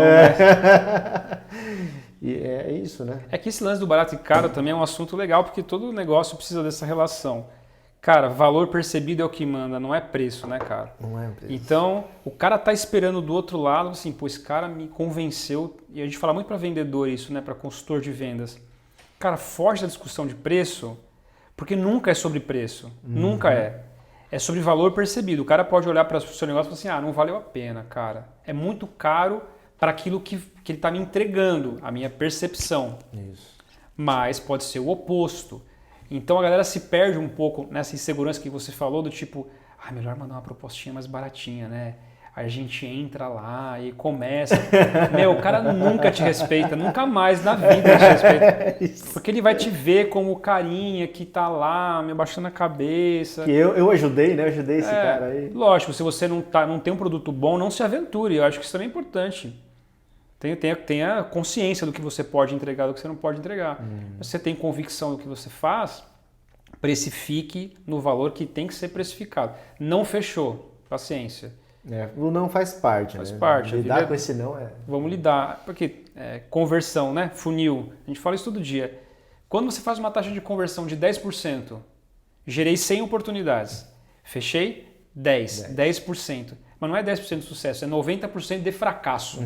E é isso, né?
É que esse lance do barato e caro também é um assunto legal, porque todo negócio precisa dessa relação. Cara, valor percebido é o que manda, não é preço, né, cara?
Não é preço.
Então, o cara tá esperando do outro lado, assim, pô, esse cara me convenceu, e a gente fala muito para vendedor isso, né, para consultor de vendas. Cara, foge da discussão de preço, porque nunca é sobre preço, nunca é. É sobre valor percebido. O cara pode olhar para o seu negócio e falar assim, não valeu a pena, cara. É muito caro para aquilo que ele está me entregando, a minha percepção. Isso. Mas pode ser o oposto. Então a galera se perde um pouco nessa insegurança que você falou, do tipo, melhor mandar uma propostinha mais baratinha, né? Aí a gente entra lá e começa. O cara nunca te respeita, nunca mais na vida te respeita. Porque ele vai te ver como o carinha que tá lá, me abaixando a cabeça.
Que eu ajudei, né? Eu ajudei esse cara aí.
Lógico, se você não tem um produto bom, não se aventure. Eu acho que isso também é importante. Tenha consciência do que você pode entregar, do que você não pode entregar. Se você tem convicção do que você faz, precifique no valor que tem que ser precificado. Não fechou, paciência.
O não faz parte,
faz parte.
Lidar com esse não
Vamos lidar, porque conversão, né? Funil, a gente fala isso todo dia. Quando você faz uma taxa de conversão de 10%, gerei 100 oportunidades, fechei 10%. Mas não é 10% de sucesso, é 90% de fracasso.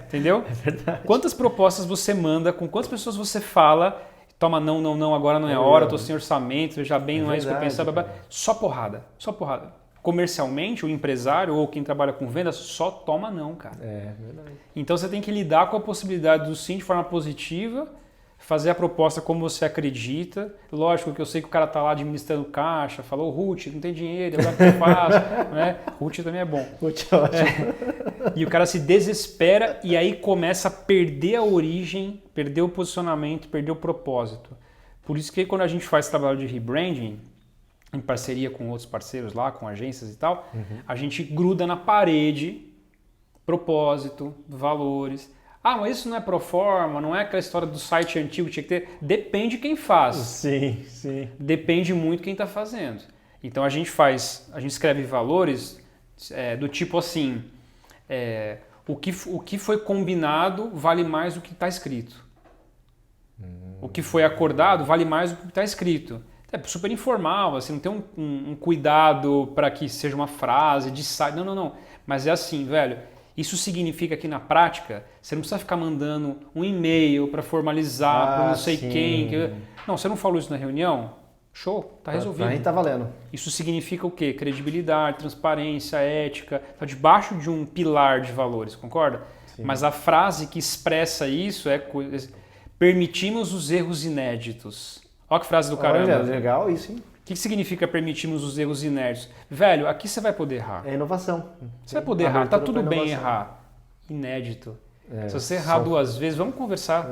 Entendeu?
É verdade.
Quantas propostas você manda, com quantas pessoas você fala, toma não, agora não é hora, estou sem orçamento, veja bem, não é isso que eu pensava. Só porrada. Comercialmente, o empresário ou quem trabalha com vendas só toma não, cara.
É verdade.
Então você tem que lidar com a possibilidade do sim de forma positiva, fazer a proposta como você acredita. Lógico que eu sei que o cara tá lá administrando caixa, falou, Ruth, não tem dinheiro, agora o que eu faço? Né? Ruth também é bom.
Ruth é ótimo.
E o cara se desespera e aí começa a perder a origem, perder o posicionamento, perder o propósito. Por isso que quando a gente faz trabalho de rebranding, em parceria com outros parceiros lá, com agências e tal, a gente gruda na parede propósito, valores. Mas isso não é pro forma, não é aquela história do site antigo que tinha que ter. Depende quem faz.
Sim.
Depende muito quem está fazendo. Então a gente escreve valores do tipo assim, o que foi combinado vale mais do que está escrito. O que foi acordado vale mais do que está escrito. É super informal, assim, não tem um cuidado para que seja uma frase de site. Não. Mas é assim, velho. Isso significa que na prática você não precisa ficar mandando um e-mail para formalizar para não sei quem. Não, você não falou isso na reunião? Show, tá resolvido.
A gente tá valendo.
Isso significa o quê? Credibilidade, transparência, ética. Está debaixo de um pilar de valores, concorda? Sim. Mas a frase que expressa isso é permitimos os erros inéditos. Olha que frase do caramba.
Olha, legal isso, hein?
O que significa permitirmos os erros inéditos? Velho, aqui você vai poder errar.
É inovação.
Você vai poder errar, tá tudo bem errar. Inédito. Se você errar 2 vezes, vamos conversar.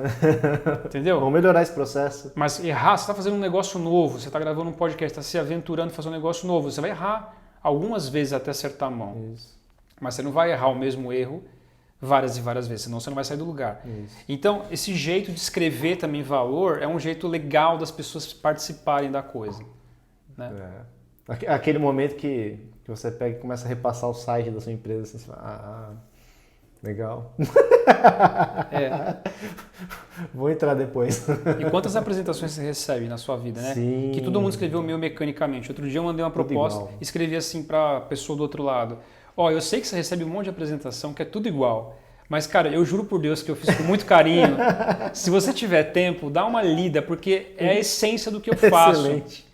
Entendeu?
Vamos melhorar esse processo.
Mas errar, você está fazendo um negócio novo, você está gravando um podcast, está se aventurando a fazer um negócio novo. Você vai errar algumas vezes até acertar a mão.
Isso.
Mas você não vai errar o mesmo erro várias e várias vezes, senão você não vai sair do lugar.
Isso.
Então, esse jeito de escrever também valor é um jeito legal das pessoas participarem da coisa. Né?
Aquele momento que você pega e começa a repassar o site da sua empresa, assim, você fala, legal. Vou entrar depois.
E quantas apresentações você recebe na sua vida, né?
Sim.
Que todo mundo escreveu meio mecanicamente. Outro dia eu mandei uma proposta, escrevi assim para a pessoa do outro lado. Eu sei que você recebe um monte de apresentação que é tudo igual, Mas, cara, eu juro por Deus que eu fiz com muito carinho. Se você tiver tempo, dá uma lida, porque é a essência do que eu faço.
Excelente.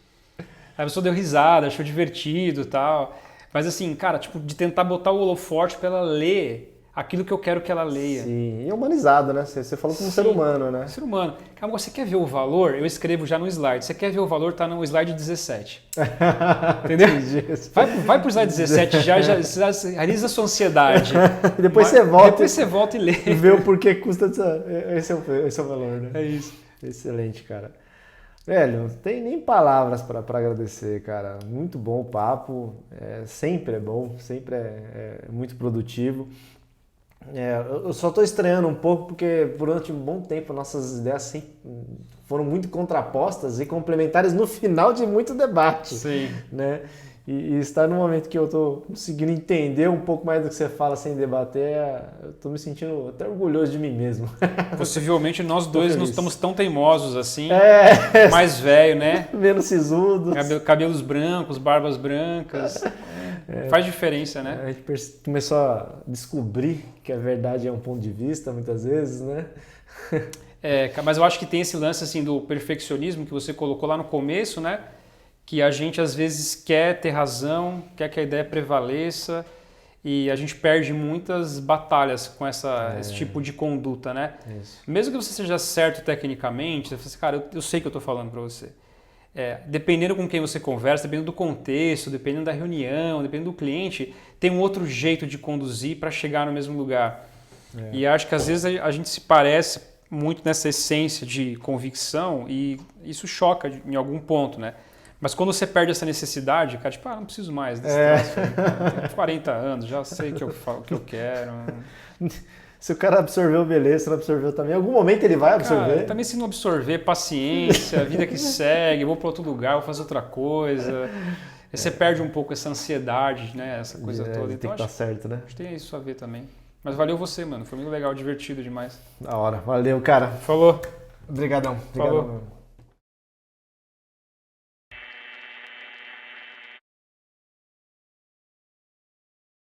A pessoa deu risada, achou divertido e tal. Mas assim, cara, tipo, de tentar botar o holofote pra ela ler aquilo que eu quero que ela leia.
Sim, e humanizado, né? Você falou como ser humano, né?
Ser humano. Cara, você quer ver o valor? Eu escrevo já no slide. Você quer ver o valor? Tá no slide 17. Entendeu? Vai pro slide 17 já realiza a sua ansiedade.
Depois você volta.
Depois você volta e lê.
E vê o porquê custa esse é o valor, né?
É isso.
Excelente, cara. Velho, não tem nem palavras para agradecer, cara. Muito bom o papo. Sempre é bom, sempre é muito produtivo. Eu só estou estranhando um pouco porque durante um bom tempo nossas ideias foram muito contrapostas e complementares no final de muito debate.
Sim.
Né? E estar no momento que eu estou conseguindo entender um pouco mais do que você fala sem debater, eu estou me sentindo até orgulhoso de mim mesmo.
Possivelmente nós dois não estamos tão teimosos assim, mais velho, né?
Menos sisudos.
Cabelos brancos, barbas brancas. Faz diferença, né?
A gente começou a descobrir que a verdade é um ponto de vista, muitas vezes, né?
Mas eu acho que tem esse lance assim, do perfeccionismo que você colocou lá no começo, né? Que a gente às vezes quer ter razão, quer que a ideia prevaleça e a gente perde muitas batalhas com esse tipo de conduta, né?
Isso.
Mesmo que você seja certo tecnicamente, você fala assim, cara, eu sei que eu estou falando para você. Dependendo com quem você conversa, dependendo do contexto, dependendo da reunião, dependendo do cliente, tem um outro jeito de conduzir para chegar no mesmo lugar. E acho que às vezes a gente se parece muito nessa essência de convicção e isso choca em algum ponto, né? Mas quando você perde essa necessidade, cara, tipo, não preciso mais desse traço aí, cara. Tenho 40 anos, já sei o que eu quero.
Se o cara absorveu, beleza, se não absorveu também, em algum momento ele vai absorver.
Cara, também se não absorver, paciência, vida que segue, vou para outro lugar, vou fazer outra coisa. Aí você perde um pouco essa ansiedade, né? Essa coisa toda.
Tem
Então
que estar certo, né?
Acho que tem isso a ver também. Mas valeu você, mano. Foi muito legal, divertido demais.
Da hora. Valeu, cara.
Falou.
Obrigadão.
Falou.